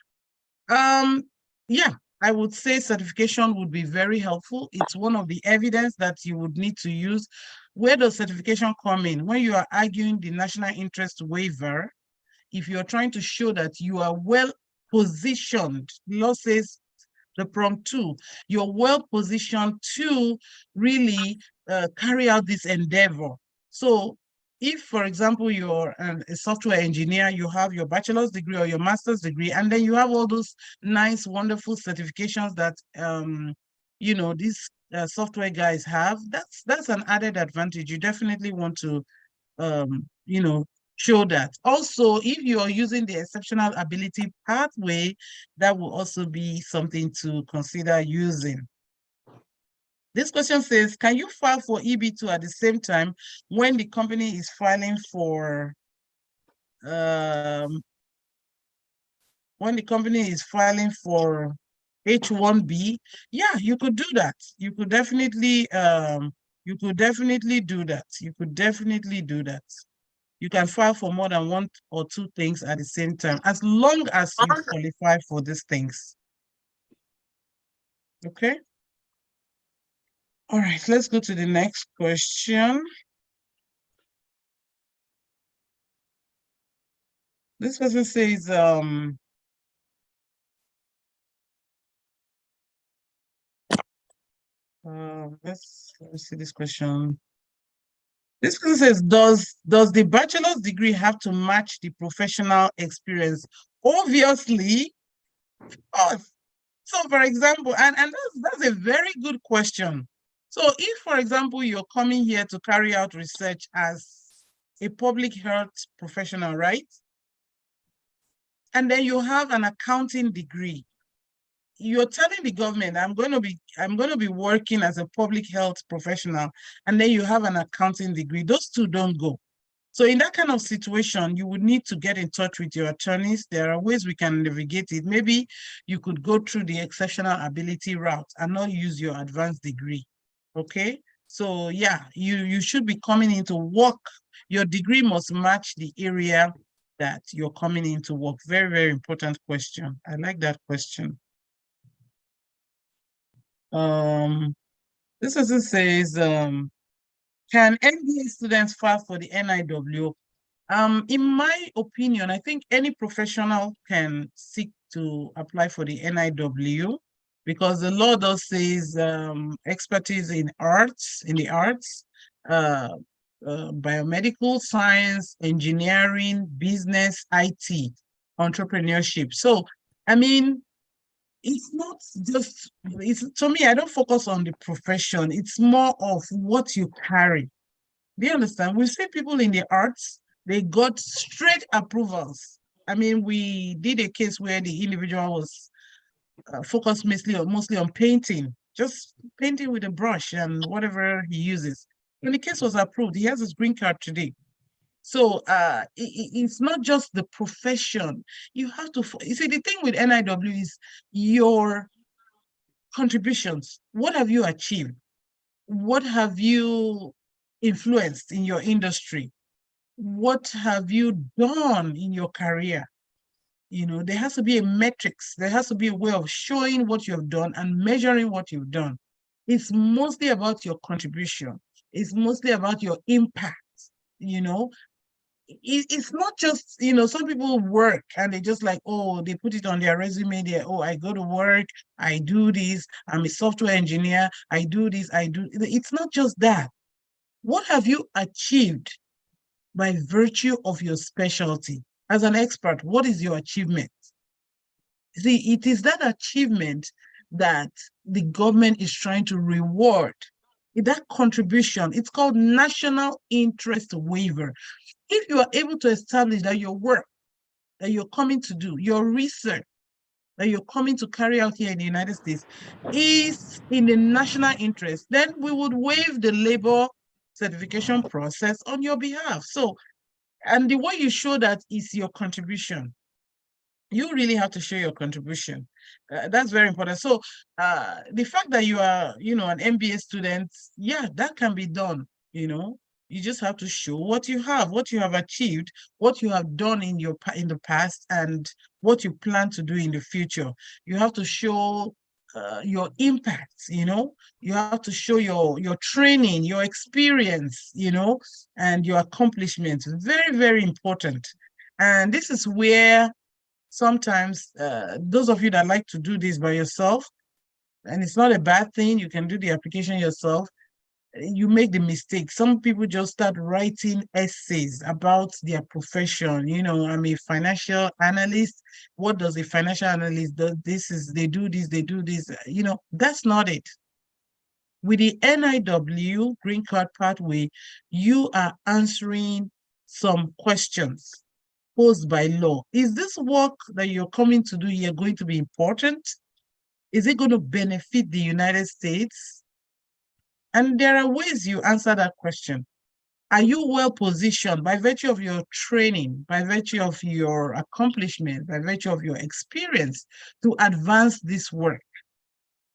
Yeah, I would say certification would be very helpful. It's one of the evidence that you would need to use. Where does certification come in? When you are arguing the national interest waiver, if you're trying to show that you are well positioned, the law says the prompt 2, you're well positioned to really carry out this endeavor. So if, for example, you're a software engineer, you have your bachelor's degree or your master's degree, and then you have all those nice, wonderful certifications that, you know, these software guys have, that's an added advantage. You definitely want to, you know, show that. Also, if you are using the exceptional ability pathway, that will also be something to consider using. This question says, can you file for EB2 at the same time when the company is filing for when the company is filing for H-1B, yeah, you could do that. You could definitely do that. You could definitely do that. You can file for more than one or two things at the same time, as long as you qualify for these things. Okay. All right, let's go to the next question. This person says, let's see this question. This person says, does the bachelor's degree have to match the professional experience? Obviously, of so for example, and that's a very good question. So if, for example, you're coming here to carry out research as a public health professional, right? And then you have an accounting degree. You're telling the government, I'm going to be working as a public health professional, and then you have an accounting degree. Those two don't go. So in that kind of situation, you would need to get in touch with your attorneys. There are ways we can navigate it. Maybe you could go through the exceptional ability route and not use your advanced degree. Okay. So yeah, you should be coming into work. Your degree must match the area that you're coming into work. Very, very important question. I like that question. This person says, can MBA students file for the NIW? In my opinion, I think any professional can seek to apply for the NIW because the law does says expertise in the arts, biomedical science, engineering, business, IT, entrepreneurship. So, I mean, it's not just, to me, I don't focus on the profession. It's more of what you carry. Do you understand? We see people in the arts, they got straight approvals. I mean, we did a case where the individual was focused mostly on painting, just painting with a brush and whatever he uses. And the case was approved. He has his green card today. So it's not just the profession. You have to, you see, the thing with NIW is your contributions. What have you achieved? What have you influenced in your industry? What have you done in your career? You know, there has to be a metrics. There has to be a way of showing what you have done and measuring what you've done. It's mostly about your contribution. It's mostly about your impact, you know. It's not just, you know, some people work and they just like, oh, they put it on their resume there. Oh, I go to work, I do this, I'm a software engineer, I do this, I do. It's not just that. What have you achieved by virtue of your specialty? As an expert, what is your achievement? See, it is that achievement that the government is trying to reward. That contribution, it's called national interest waiver. If you are able to establish that your work that you're coming to do, your research that you're coming to carry out here in the United States is in the national interest, then we would waive the labor certification process on your behalf. So, and the way you show that is your contribution. You really have to show your contribution. That's very important. So the fact that you are, you know, an MBA student, yeah, that can be done, you know. You just have to show what you have achieved, what you have done in the past, and what you plan to do in the future. You have to show your impact, you know. You have to show your training, your experience, you know, and your accomplishments. Very, very important. And this is where sometimes those of you that like to do this by yourself, and it's not a bad thing, you can do the application yourself, you make the mistake. Some people just start writing essays about their profession. You know, I'm a financial analyst. What does a financial analyst do? They do this, they do this. You know, that's not it. With the NIW, Green Card Pathway, you are answering some questions posed by law. Is this work that you're coming to do here going to be important? Is it going to benefit the United States? And there are ways you answer that question. Are you well positioned by virtue of your training, by virtue of your accomplishment, by virtue of your experience to advance this work?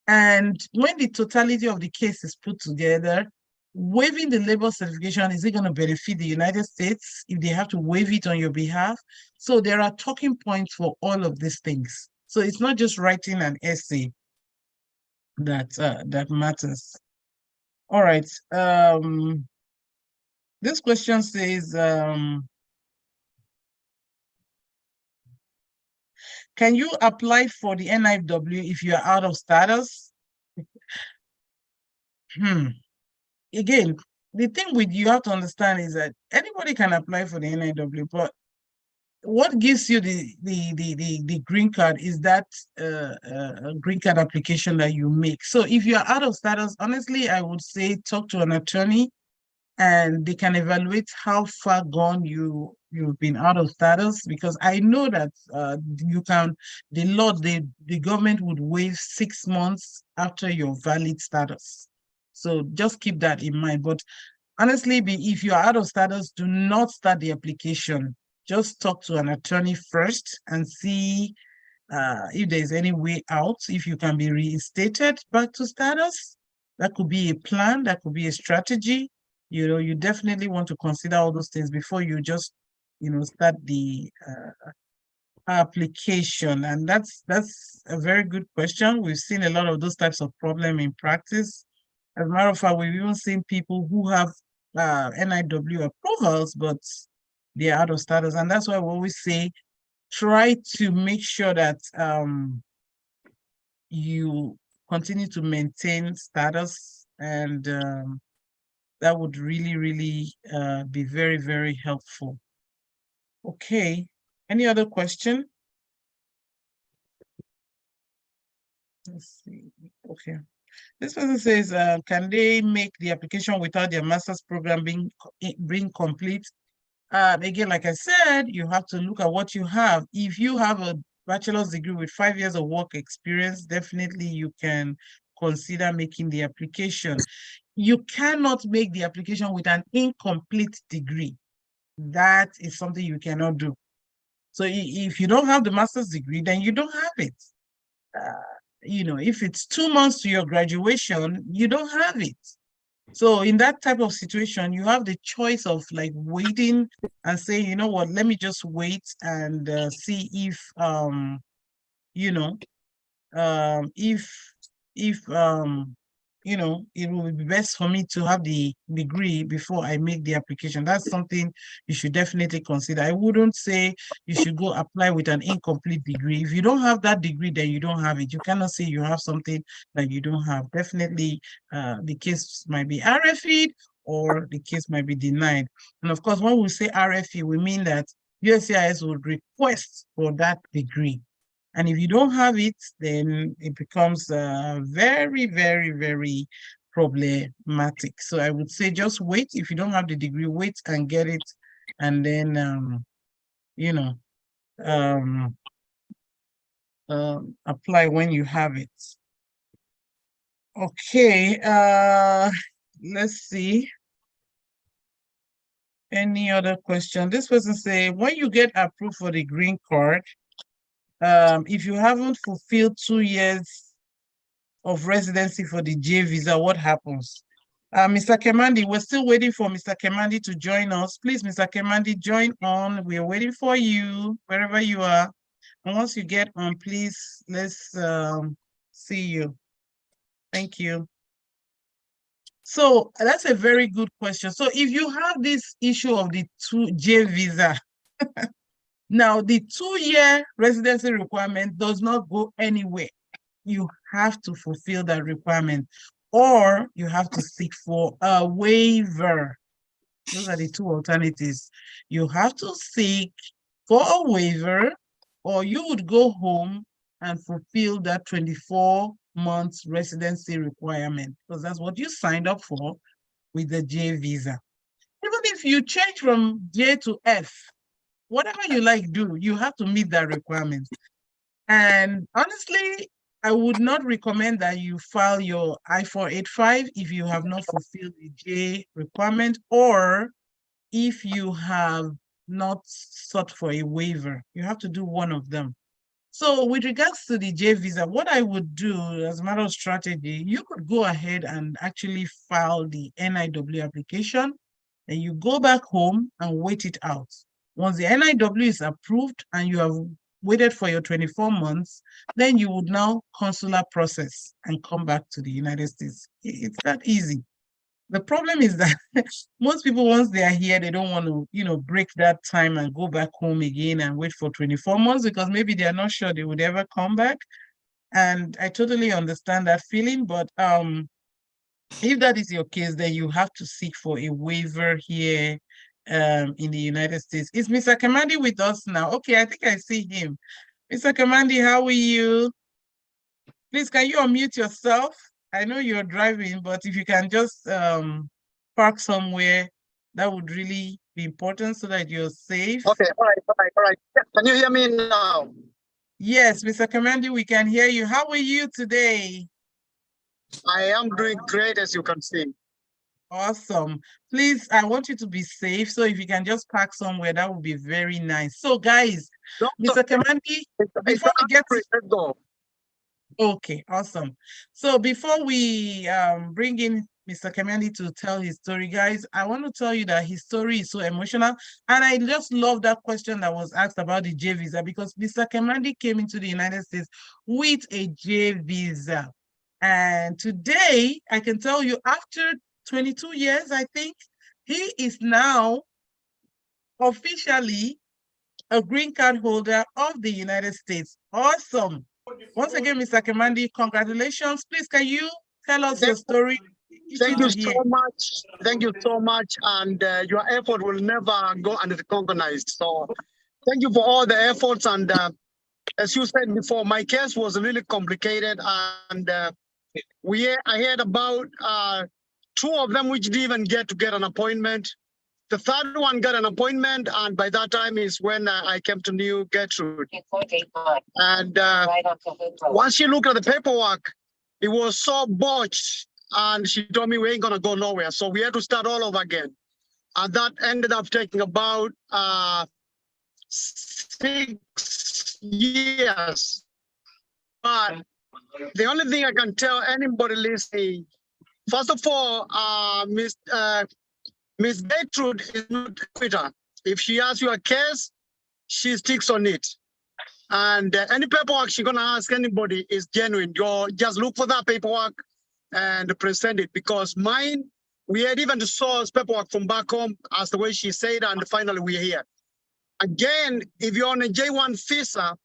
And when the totality of the case is put together, waiving the labor certification, is it going to benefit the United States if they have to waive it on your behalf? So there are talking points for all of these things. So it's not just writing an essay that matters. All right. This question says, can you apply for the NIW if you are out of status? Again, the thing with you have to understand is that anybody can apply for the NIW, but what gives you the green card is that green card application that you make. So if you are out of status, honestly, I would say talk to an attorney and they can evaluate how far gone you've been out of status, because I know that the government would waive 6 months after your valid status. So just keep that in mind. But honestly, if you're out of status, do not start the application. Just talk to an attorney first and see if there's any way out, if you can be reinstated back to status. That could be a plan, that could be a strategy. You definitely want to consider all those things before you just, start the application. And that's a very good question. We've seen a lot of those types of problem in practice. As a matter of fact, we've even seen people who have NIW approvals, but they're out of status. And that's why we always say, try to make sure that you continue to maintain status, and that would really, really be very, very helpful. Okay, any other question? Let's see, okay. This person says, can they make the application without their master's program being complete? Again, like I said, you have to look at what you have. If you have a bachelor's degree with 5 years of work experience, definitely you can consider making the application. You cannot make the application with an incomplete degree. That is something you cannot do. So if you don't have the master's degree, then you don't have it. If it's 2 months to your graduation, you don't have it. So in that type of situation, you have the choice of like waiting and saying, you know what, let me just wait and see if, it will be best for me to have the degree before I make the application. That's something you should definitely consider. I wouldn't say you should go apply with an incomplete degree. If you don't have that degree, then you don't have it. You cannot say you have something that you don't have. Definitely, the case might be RFE'd or the case might be denied. And of course, when we say RFE, we mean that USCIS would request for that degree. And if you don't have it, then it becomes very, very, very problematic. So I would say just wait. If you don't have the degree, wait and get it. And then, apply when you have it. Okay, let's see. Any other question? This person say, when you get approved for the green card, if you haven't fulfilled 2 years of residency for the J visa, what happens? Mr. Kemandi, we're still waiting for Mr. Kemandi to join us. Please, Mr. Kemandi, join on. We are waiting for you wherever you are. And once you get on, please, let's see you. Thank you. So that's a very good question. So if you have this issue of the J visa, now the 2-year residency requirement does not go anywhere. You have to fulfill that requirement, or you have to seek for a waiver. Those are the two alternatives. You have to seek for a waiver, or you would go home and fulfill that 24 months residency requirement, because that's what you signed up for with the J visa. Even if you change from J to F, whatever you like do, you have to meet that requirement. And honestly, I would not recommend that you file your I-485 if you have not fulfilled the J requirement, or if you have not sought for a waiver. You have to do one of them. So with regards to the J visa, what I would do as a matter of strategy, you could go ahead and actually file the NIW application, and you go back home and wait it out. Once the NIW is approved and you have waited for your 24 months, then you would now consular process and come back to the United States. It's that easy. The problem is that most people, once they are here, they don't want to, break that time and go back home again and wait for 24 months because maybe they are not sure they would ever come back. And I totally understand that feeling, but if that is your case, then you have to seek for a waiver here in the United States. Is Mr. Kamandi with us now? Okay, I think I see him. Mr. Kamandi, how are you? Please, can you unmute yourself? I know you're driving, but if you can just park somewhere, that would really be important so that you're safe. Okay, all right. Can you hear me now? Yes, Mr. Kamandi, we can hear you. How are you today? I am doing great, as you can see. Awesome. Please, I want you to be safe. So if you can just park somewhere, that would be very nice. So guys, Mr. Kamandi, before we get to... Let's go. Okay, awesome. So before we bring in Mr. Kamandi to tell his story, guys, I want to tell you that his story is so emotional. And I just love that question that was asked about the J visa because Mr. Kamandi came into the United States with a J visa. And today, I can tell you, after 22 years, I think, he is now officially a green card holder of the United States. Awesome. Once again, Mr. Kamandi, congratulations. Please, can you tell us your story? Thank you so much. Thank you so much. And your effort will never go unrecognized. So thank you for all the efforts. And as you said before, my case was really complicated. And I heard about 2 of them which didn't even get an appointment. The third one got an appointment, and by that time is when I came to New Gertrude. And once she looked at the paperwork, it was so botched, and she told me we ain't gonna go nowhere. So we had to start all over again. And that ended up taking about 6 years. But the only thing I can tell anybody listening, first of all, Miss Gertrude is not a quitter. If she asks you a case, she sticks on it. And any paperwork she's gonna ask anybody is genuine. You just look for that paperwork and present it, because mine, we had even the source paperwork from back home as the way she said, and finally we're here. Again, if you're on a J1 visa,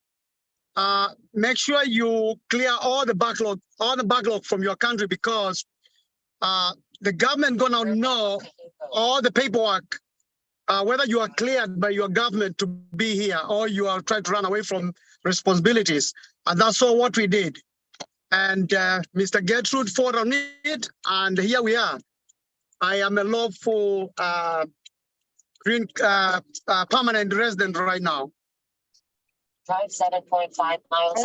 make sure you clear all the backlog from your country, because the government gonna know all the paperwork, whether you are cleared by your government to be here or you are trying to run away from responsibilities. And that's all what we did. And Mr. Gertrude fought on it, and here we are. I am a lawful green permanent resident right now. Drive 7.5 miles.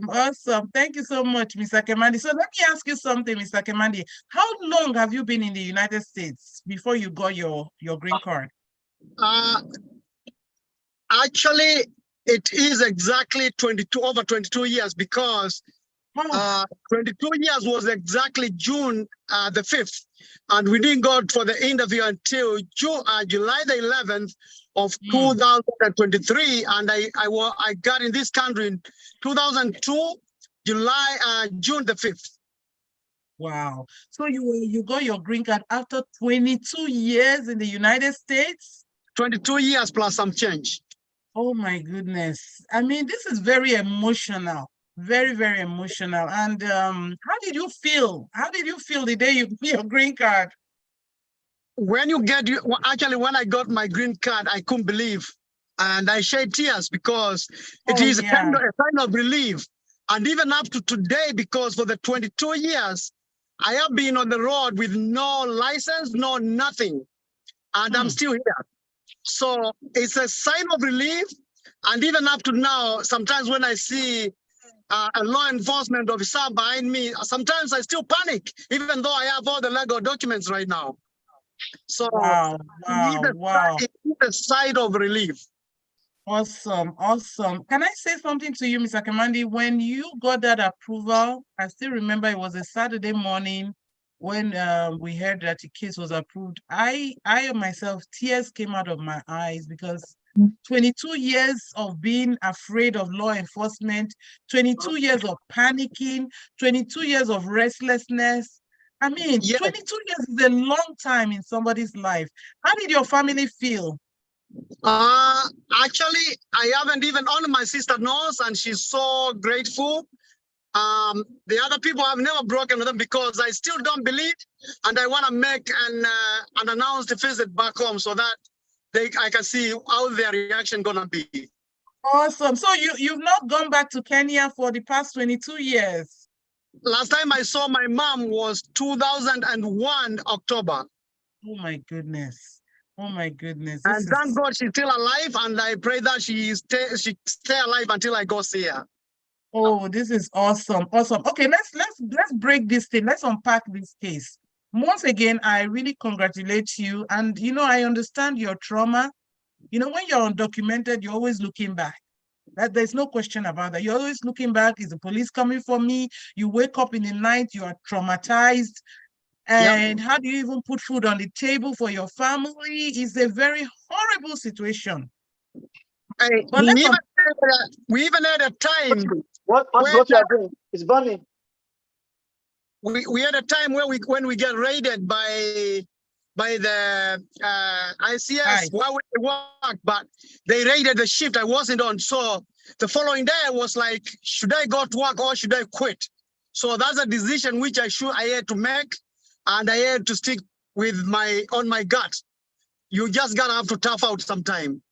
Awesome. Thank you so much, Mr. Kamandi. So let me ask you something, Mr. Kamandi. How long have you been in the United States before you got your green card? Actually, it is exactly over 22 years, because 22 years was exactly June the 5th. And we didn't go for the interview until July the 11th of 2023. And I got in this country in 2002, June the 5th. Wow. So you got your green card after 22 years in the United States? 22 years plus some change. Oh my goodness. I mean, this is very emotional. Very, very emotional. And how did you feel? How did you feel the day you got your green card? When when I got my green card, I couldn't believe. And I shed tears, because it is a kind of relief. And even up to today, because for the 22 years, I have been on the road with no license, no nothing. And I'm still here. So it's a sign of relief. And even up to now, sometimes when I see a law enforcement officer behind me, sometimes I still panic, even though I have all the legal documents right now. So Wow, wow, wow. it is a side of relief. Awesome, awesome. Can I say something to you, Mr. Kamandi? When you got that approval, I still remember it was a Saturday morning when we heard that the case was approved. I myself, tears came out of my eyes because 22 years of being afraid of law enforcement, 22 years of panicking, 22 years of restlessness. I mean, Yes. 22 years is a long time in somebody's life. How did your family feel? Actually, I haven't even, only my sister knows, and she's so grateful. The other people I've never broken with them because I still don't believe, and I want to make an announced visit back home so that I can see how their reaction gonna be. Awesome. So you've not gone back to Kenya for the past 22 years. Last time I saw my mom was 2001 October. Oh my goodness. Oh my goodness. And thank God she's still alive, and I pray that she stay alive until I go see her. Oh, this is awesome. Awesome. Okay, let's break this thing. Let's unpack this case. Once again, I really congratulate you. And I understand your trauma. When you're undocumented, you're always looking back. There's no question about that. You're always looking back. Is the police coming for me? You wake up in the night, you are traumatized. And how do you even put food on the table for your family? It's a very horrible situation. Hey, But we even had a time. What you are doing? It's burning. We had a time where when we get raided by the ICS while we work, but they raided the shift I wasn't on. So the following day I was like, should I go to work or should I quit? So that's a decision which I had to make, and I had to stick with my gut. You just gotta have to tough out sometime.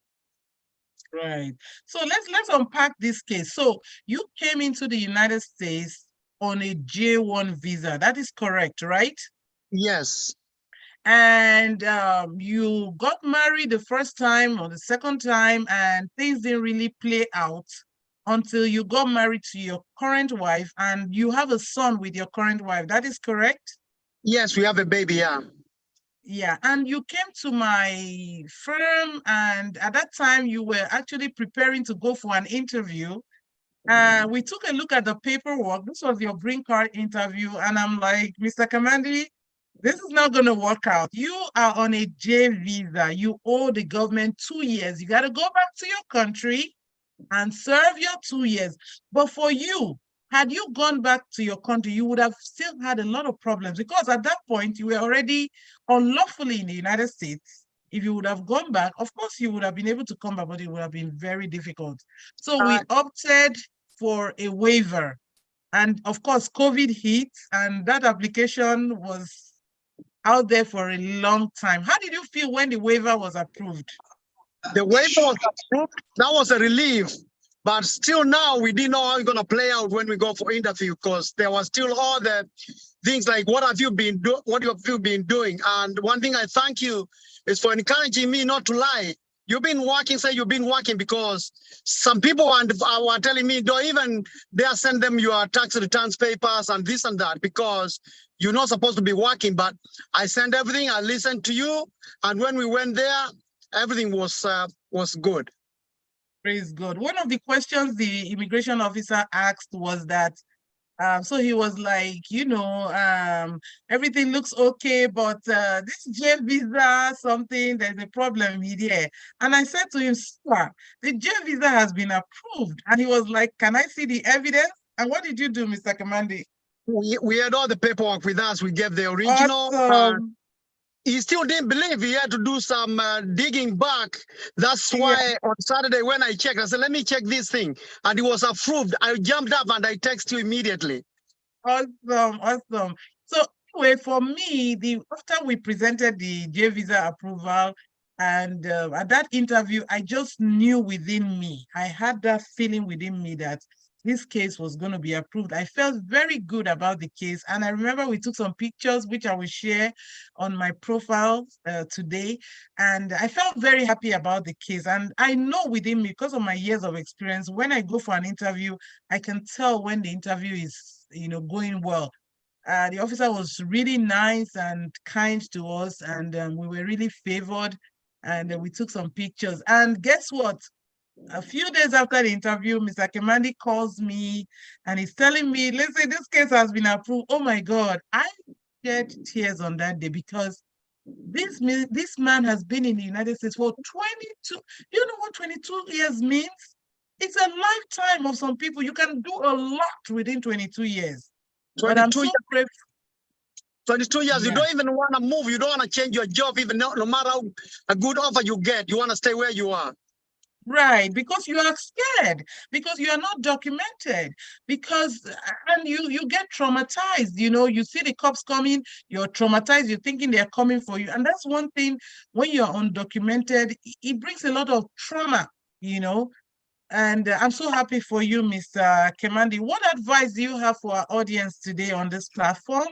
Right. So let's unpack this case. So you came into the United States on a J1 visa. That is correct, right? Yes. And you got married the first time or the second time, and things didn't really play out until you got married to your current wife, and you have a son with your current wife. That is correct? Yes, we have a baby, yeah. Yeah, and you came to my firm, and at that time you were actually preparing to go for an interview. We took a look at the paperwork. This was your green card interview, and I'm like, Mr. Kamandi, this is not going to work out. You are on a J visa. You owe the government 2 years. You got to go back to your country and serve your 2 years. But for you, had you gone back to your country, you would have still had a lot of problems because at that point, you were already unlawfully in the United States. If you would have gone back, of course, you would have been able to come back, but it would have been very difficult. So we opted for a waiver. And of course, COVID hit, and that application was out there for a long time. How did you feel when the waiver was approved? The waiver was approved. That was a relief. But still now, we didn't know how it's going to play out when we go for interview because there was still all the things like, what have you been doing? And one thing I thank you is for encouraging me not to lie. You've been working because some people were telling me, don't even dare send them your tax returns papers and this and that because you're not supposed to be working. But I sent everything, I listened to you. And when we went there, everything was good. Praise God. One of the questions the immigration officer asked was that, so he was like, everything looks okay, but this J visa, there's a problem here. And I said to him, sir, the J visa has been approved. And he was like, can I see the evidence? And what did you do, Mr. Kamandi? We had all the paperwork with us. We gave the original. Awesome. He still didn't believe. He had to do some digging back. That's why on Saturday when I checked, I said, let me check this thing. And it was approved. I jumped up and I texted you immediately. Awesome, awesome. So anyway, for me, after we presented the J visa approval, and at that interview, I just knew within me, I had that feeling within me that this case was going to be approved. I felt very good about the case. And I remember we took some pictures, which I will share on my profile today. And I felt very happy about the case. And I know within me, because of my years of experience, when I go for an interview, I can tell when the interview is, going well. The officer was really nice and kind to us, and we were really favored, and we took some pictures. And guess what? A few days after the interview, Mr. Kemandi calls me and he's telling me, listen, this case has been approved. Oh my God, I shed tears on that day because this man has been in the United States for 22. You know what 22 years means? It's a lifetime of some people. You can do a lot within 22 years. But I'm so grateful. 22 years, you Yeah. don't even want to move. You don't want to change your job, even no matter how a good offer you get. You want to stay where you are. Right, because you are scared, because you are not documented, because and you get traumatized. You know, you see the cops coming, you're traumatized, you're thinking they're coming for you. And that's one thing when you're undocumented, it brings a lot of trauma, you know. And I'm so happy for you, Mr. Kemandi. What advice do you have for our audience today on this platform?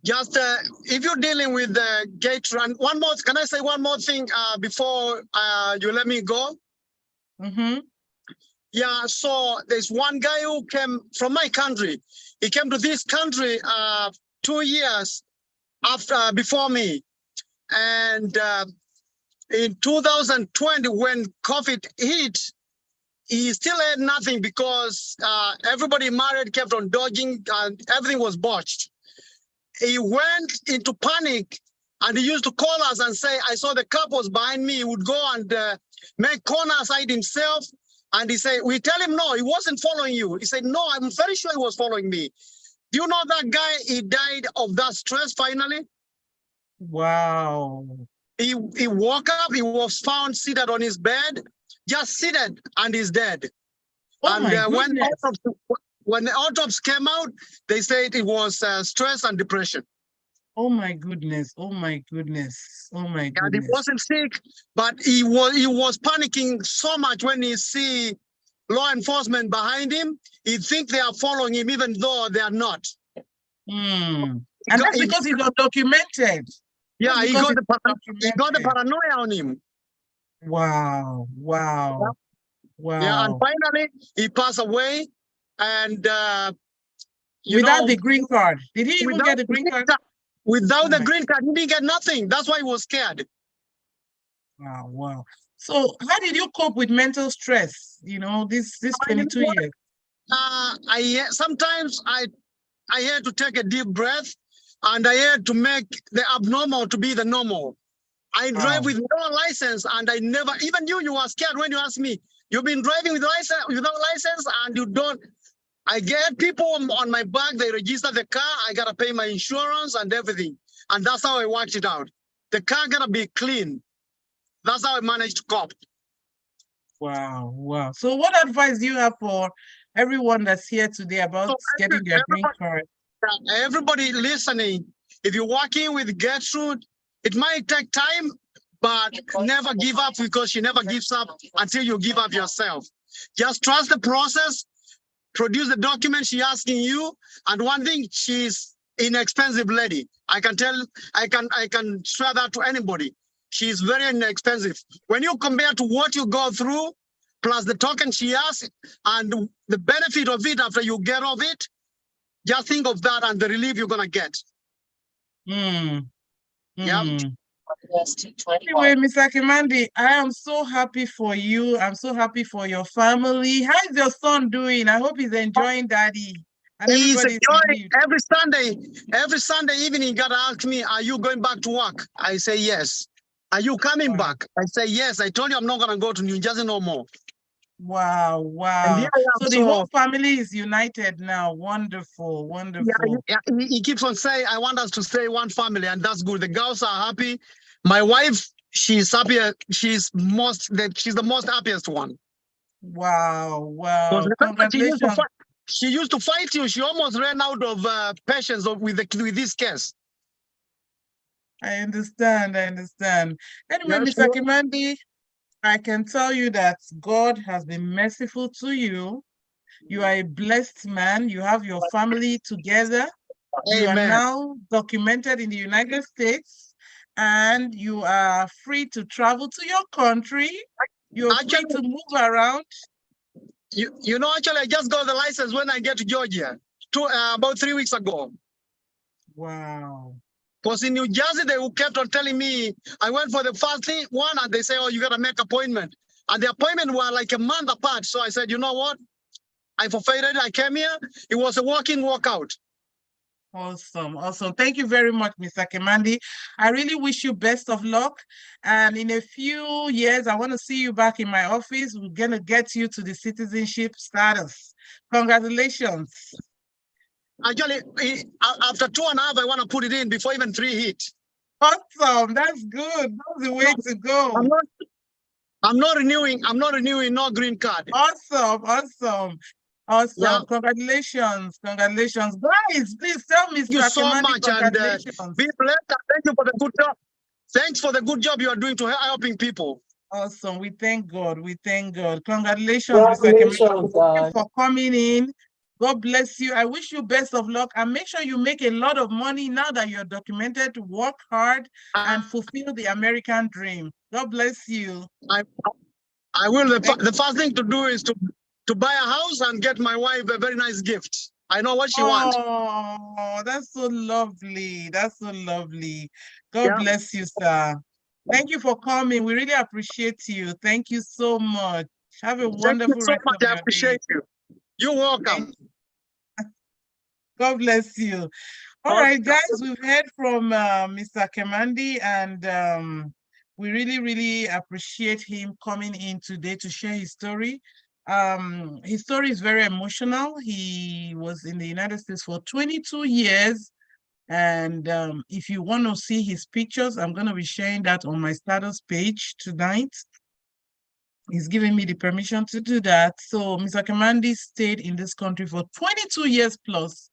Just if you're dealing with the gate run, one more. Can I say one more thing before you let me go? Mm-hmm. Yeah. So there's one guy who came from my country. He came to this country 2 years after before me, and in 2020 when COVID hit, he still had nothing because everybody married kept on dodging and everything was botched. He went into panic and he used to call us and say, I saw the cop was behind me. He would go and make corners hide himself. And he said, we tell him, no, he wasn't following you. He said, no, I'm very sure he was following me. Do you know that guy, he died of that stress finally? Wow. He woke up, he was found seated on his bed, just seated, and he's dead. Oh And my goodness. when the autopsy came out, they said it was stress and depression. Oh my goodness. Oh my goodness. Oh my And goodness. he wasn't sick, but he was panicking so much when he see law enforcement behind him. He think they are following him, even though they are not. And that's because he's undocumented. Yeah, he got the Undocumented. paranoia on him. Wow. Wow. Wow. Yeah, and finally he passed away, and without the green card. Did he even get the green card? Without Oh the my green card, he didn't get nothing. That's why he was scared. Wow, wow. So how did you cope with mental stress, you know, this 22 years? Sometimes I had to take a deep breath, and I had to make the abnormal to be the normal. I drive with no license, and I never, even you were scared when you asked me, you've been driving with license, without license, and you don't. I get people on my back, they register the car, I gotta pay my insurance and everything. And that's how I worked it out. The car gotta be clean. That's how I managed to cope. Wow, wow. So what advice do you have for everyone that's here today about getting their green card? Everybody listening, if you're working with Gertrude, it might take time, but never give up, because she never gives up until you give up yourself. Just trust the process, produce the document she's asking you, and one thing, she's inexpensive lady. I can swear that to anybody. She's very inexpensive. When you compare to what you go through, plus the token she asks, and the benefit of it after you get off it, just think of that and the relief you're gonna get. Yeah. Anyway, Mr. Kimandi, I am so happy for you. I'm so happy for your family. How is your son doing? I hope he's enjoying daddy. And He's enjoying every Sunday evening, he gotta ask me, are you going back to work? I say yes. Are you coming back? I say yes. I told you I'm not gonna go to New Jersey no more. Wow, wow. So the whole family is united now. Wonderful, wonderful. Yeah, he keeps on saying, I want us to stay one family, and that's good. The girls are happy. My wife, she's happier. She's the most happiest one. Wow, wow. Congratulations. She used to fight you. She almost ran out of patience with this case. I understand. Anyway, Yes, Mr. Kimandi, I can tell you that God has been merciful to you. You are a blessed man. You have your family together. You are now documented in the United States, and you are free to travel to your country. You're free to move around. You know, actually, I just got the license when I get to Georgia, about 3 weeks ago. Wow. Because in New Jersey, they kept on telling me, I went for the first one and they say, oh, you got to make appointment. And the appointment were like a month apart. So I said, you know what? I forfeited. I came here. It was a walk-in, walk-out. Awesome. Awesome. Thank you very much, Mr. Kemandi. I really wish you best of luck. And in a few years, I want to see you back in my office. We're going to get you to the citizenship status. Congratulations. Actually, after 2.5, I want to put it in before even 3 hit. Awesome. That's good. That's the way to go. I'm not renewing no green card. Awesome. Awesome. Awesome. Yeah. Congratulations. Congratulations. Guys, please tell Mr. Thank you so Kemandi much, and congratulations. be blessed. And thank you for the good job. Thanks for the good job you are doing to helping people. Awesome. We thank God. We thank God. Congratulations, Mr. Kemandi. Thank you for coming in. God bless you. I wish you best of luck, and make sure you make a lot of money now that you're documented. Work hard and fulfill the American dream. God bless you. I will. The first thing to do is to buy a house and get my wife a very nice gift. I know what she wants. Oh, that's so lovely. That's so lovely. God Yeah. bless you, sir. Thank you for coming. We really appreciate you. Thank you so much. Have a Thank you wonderful so rest much. of I your day. appreciate you. You're welcome. God bless you. All right, guys, we've heard from Mr. Kemandi, and we really, really appreciate him coming in today to share his story. His story is very emotional. He was in the United States for 22 years. And if you want to see his pictures, I'm going to be sharing that on my status page tonight. He's giving me the permission to do that. So Mr. Kemandi stayed in this country for 22 years plus,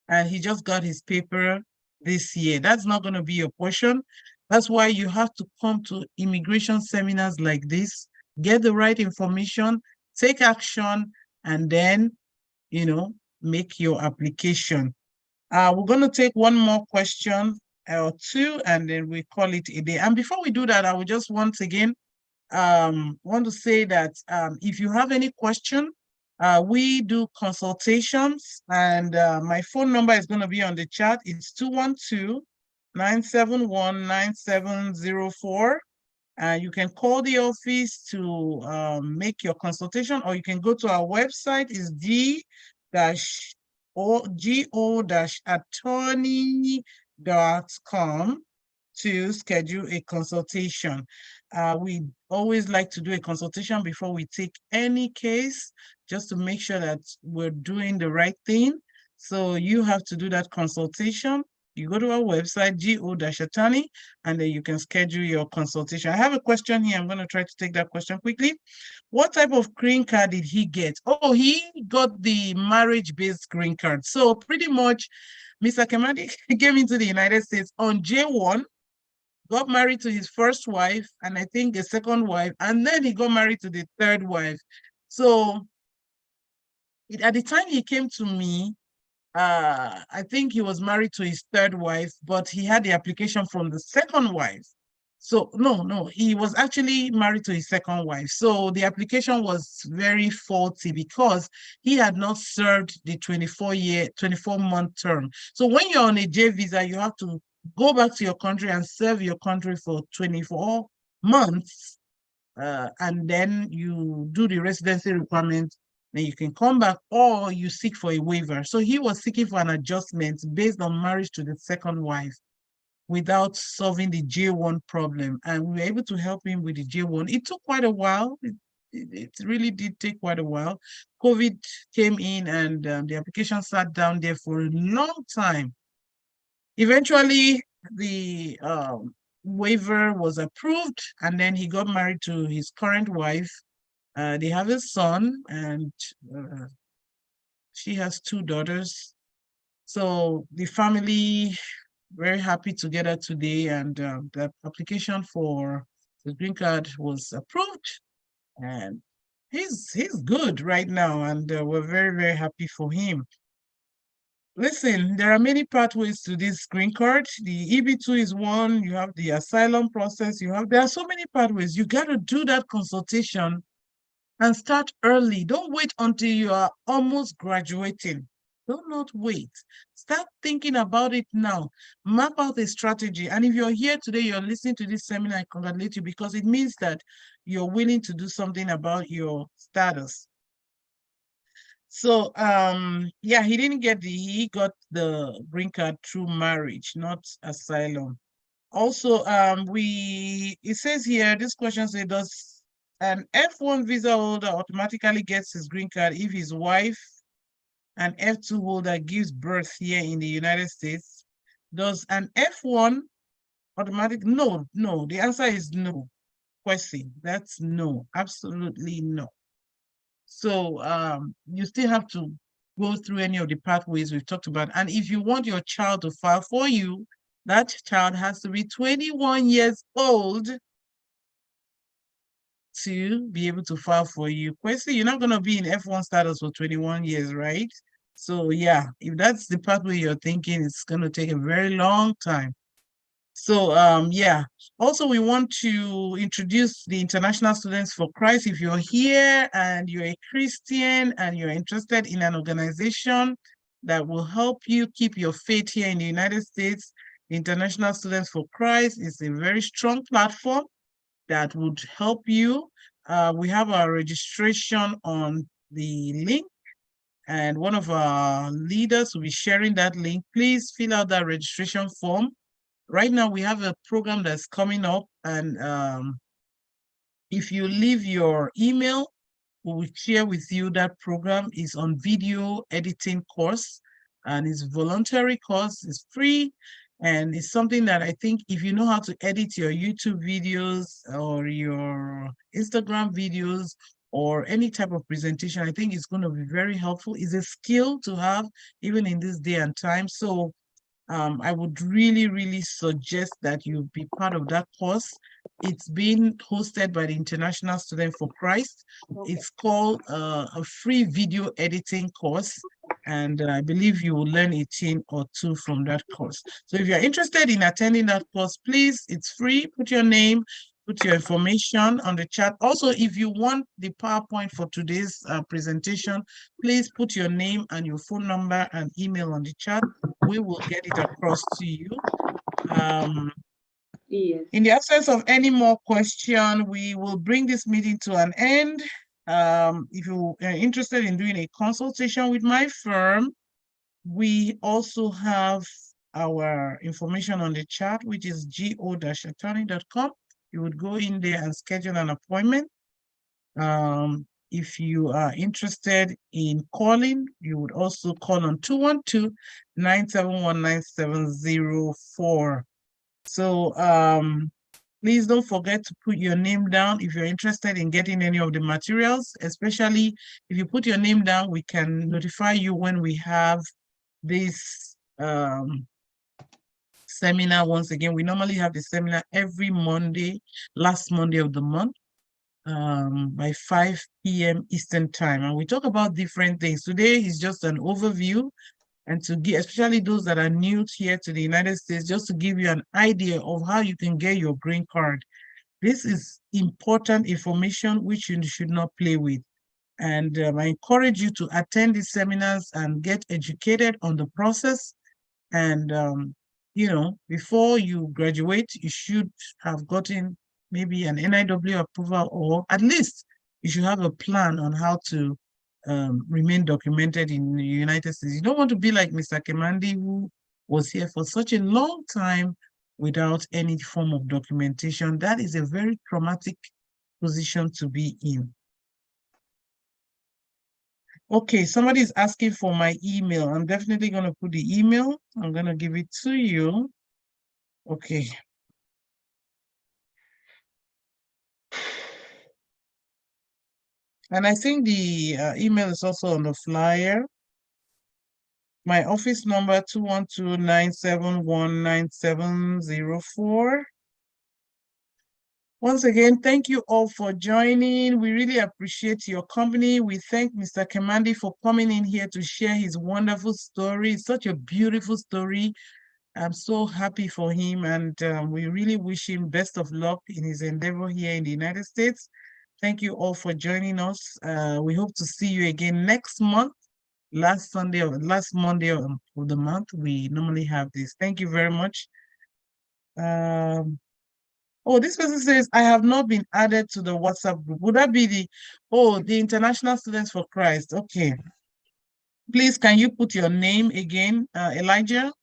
and he just got his paper this year. That's not going to be your portion. That's why you have to come to immigration seminars like this, get the right information, take action, and then, make your application. We're going to take one more question or two, and then we call it a day. And before we do that, I would just once again want to say that if you have any question, we do consultations, and my phone number is going to be on the chat. It's 212-971-9704. You can call the office to make your consultation, or you can go to our website. It's go-attorney.com to schedule a consultation. We always like to do a consultation before we take any case, just to make sure that we're doing the right thing. So you have to do that consultation. You go to our website, go-attorney, and then you can schedule your consultation. I have a question here. I'm going to try to take that question quickly. What type of green card did he get? Oh, he got the marriage-based green card. So pretty much, Mr. Kemandi came into the United States on J1, got married to his first wife, and I think a second wife, and then he got married to the third wife. So at the time he came to me, I think he was married to his third wife, but he had the application from the second wife. So no, he was actually married to his second wife. So the application was very faulty because he had not served the 24-month term. So when you're on a J visa, you have to go back to your country and serve your country for 24 months. And then you do the residency requirement, then you can come back, or you seek for a waiver. So he was seeking for an adjustment based on marriage to the second wife without solving the J1 problem. And we were able to help him with the J1. It took quite a while. It really did take quite a while. COVID came in, and the application sat down there for a long time. Eventually, the waiver was approved, and then he got married to his current wife. They have a son, and she has 2 daughters. So the family very happy together today, and the application for the green card was approved, and he's good right now, and we're very, very happy for him. Listen, there are many pathways to this green card. The EB2 is one. You have the asylum process. There are so many pathways. You got to do that consultation and start early. Don't wait until you are almost graduating. Do not wait. Start thinking about it now. Map out a strategy. And if you're here today, you're listening to this seminar, I congratulate you because it means that you're willing to do something about your status. So yeah, he got the green card through marriage, not asylum. Also, it says here, this question says, does an F1 visa holder automatically gets his green card if his wife, an F2 holder, gives birth here in the United States? Does an F1 automatic? No, the answer is no. Question, that's no, absolutely no. So you still have to go through any of the pathways we've talked about. And if you want your child to file for you, that child has to be 21 years old to be able to file for you. Question, you're not going to be in F1 status for 21 years, right? So yeah, if that's the pathway you're thinking, it's going to take a very long time. So yeah, also we want to introduce the International Students for Christ. If you're here and you're a Christian and you're interested in an organization that will help you keep your faith here in the United States, the International Students for Christ is a very strong platform that would help you. We have our registration on the link, and one of our leaders will be sharing that link. Please fill out that registration form. Right now, we have a program that's coming up, and if you leave your email, we will share with you that program is on video editing course, and it's voluntary course, it's free, and it's something that I think if you know how to edit your YouTube videos or your Instagram videos or any type of presentation, I think it's going to be very helpful. It's a skill to have even in this day and time. So I would really suggest that you be part of that course. It's being hosted by the International Student for Christ. Okay. It's called a free video editing course, and I believe you will learn a thing or two from that course. So if you're interested in attending that course, please, it's free. Put your name, put your information on the chat. Also, if you want the PowerPoint for today's presentation, please put your name and your phone number and email on the chat. We will get it across to you. Yes. In the absence of any more question, we will bring this meeting to an end. If you are interested in doing a consultation with my firm, we also have our information on the chat, which is go-attorney.com. You would go in there and schedule an appointment. If you are interested in calling, you would also call on 212-971-9704. So please don't forget to put your name down if you're interested in getting any of the materials, especially if you put your name down, we can notify you when we have this seminar. Once again, we normally have the seminar every Monday, last Monday of the month. By 5 p.m. Eastern time, and we talk about different things. Today is just an overview, and to give, especially those that are new here to the United States, just to give you an idea of how you can get your green card. This is important information which you should not play with, and I encourage you to attend these seminars and get educated on the process. And you know, before you graduate, you should have gotten maybe an NIW approval, or at least you should have a plan on how to remain documented in the United States. You don't want to be like Mr. Kemandi, who was here for such a long time without any form of documentation. That is a very traumatic position to be in. Okay, somebody's asking for my email. I'm definitely going to put the email. I'm going to give it to you. Okay. And I think the email is also on the flyer. My office number 212-971-9704. Once again, thank you all for joining. We really appreciate your company. We thank Mr. Kemandi for coming in here to share his wonderful story. It's such a beautiful story. I'm so happy for him, and we really wish him best of luck in his endeavor here in the United States. Thank you all for joining us. We hope to see you again next month last Monday of the month. We normally have this. Thank you very much. Oh, this person says, I have not been added to the WhatsApp group. Would that be the International Students for Christ? Okay. Please, can you put your name again, Elijah?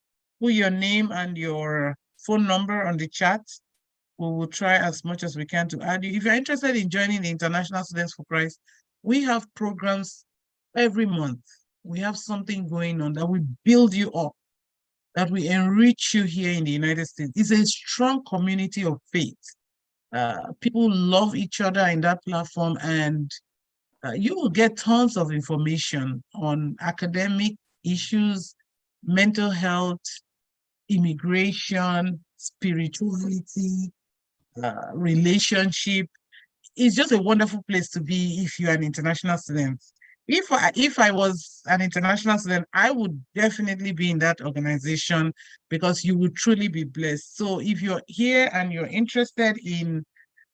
Put your name and your phone number on the chat. We will try as much as we can to add you. If you're interested in joining the International Students for Christ, we have programs every month. We have something going on that will build you up, that will enrich you here in the United States. It's a strong community of faith. People love each other in that platform, and you will get tons of information on academic issues, mental health, immigration, spirituality, relationship. It's just a wonderful place to be if you're an international student. If I was an international student, I would definitely be in that organization because you would truly be blessed. So if you're here and you're interested in,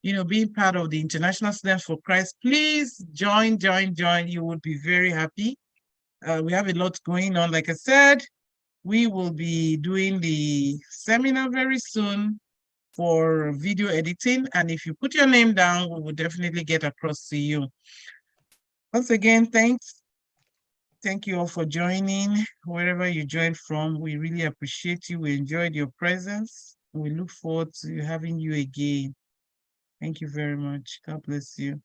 being part of the International Students for Christ, please join. You would be very happy. We have a lot going on. Like I said, we will be doing the seminar very soon for video editing. And if you put your name down, we will definitely get across to you. Once again, thanks. Thank you all for joining. Wherever you joined from, we really appreciate you. We enjoyed your presence. We look forward to having you again. Thank you very much. God bless you.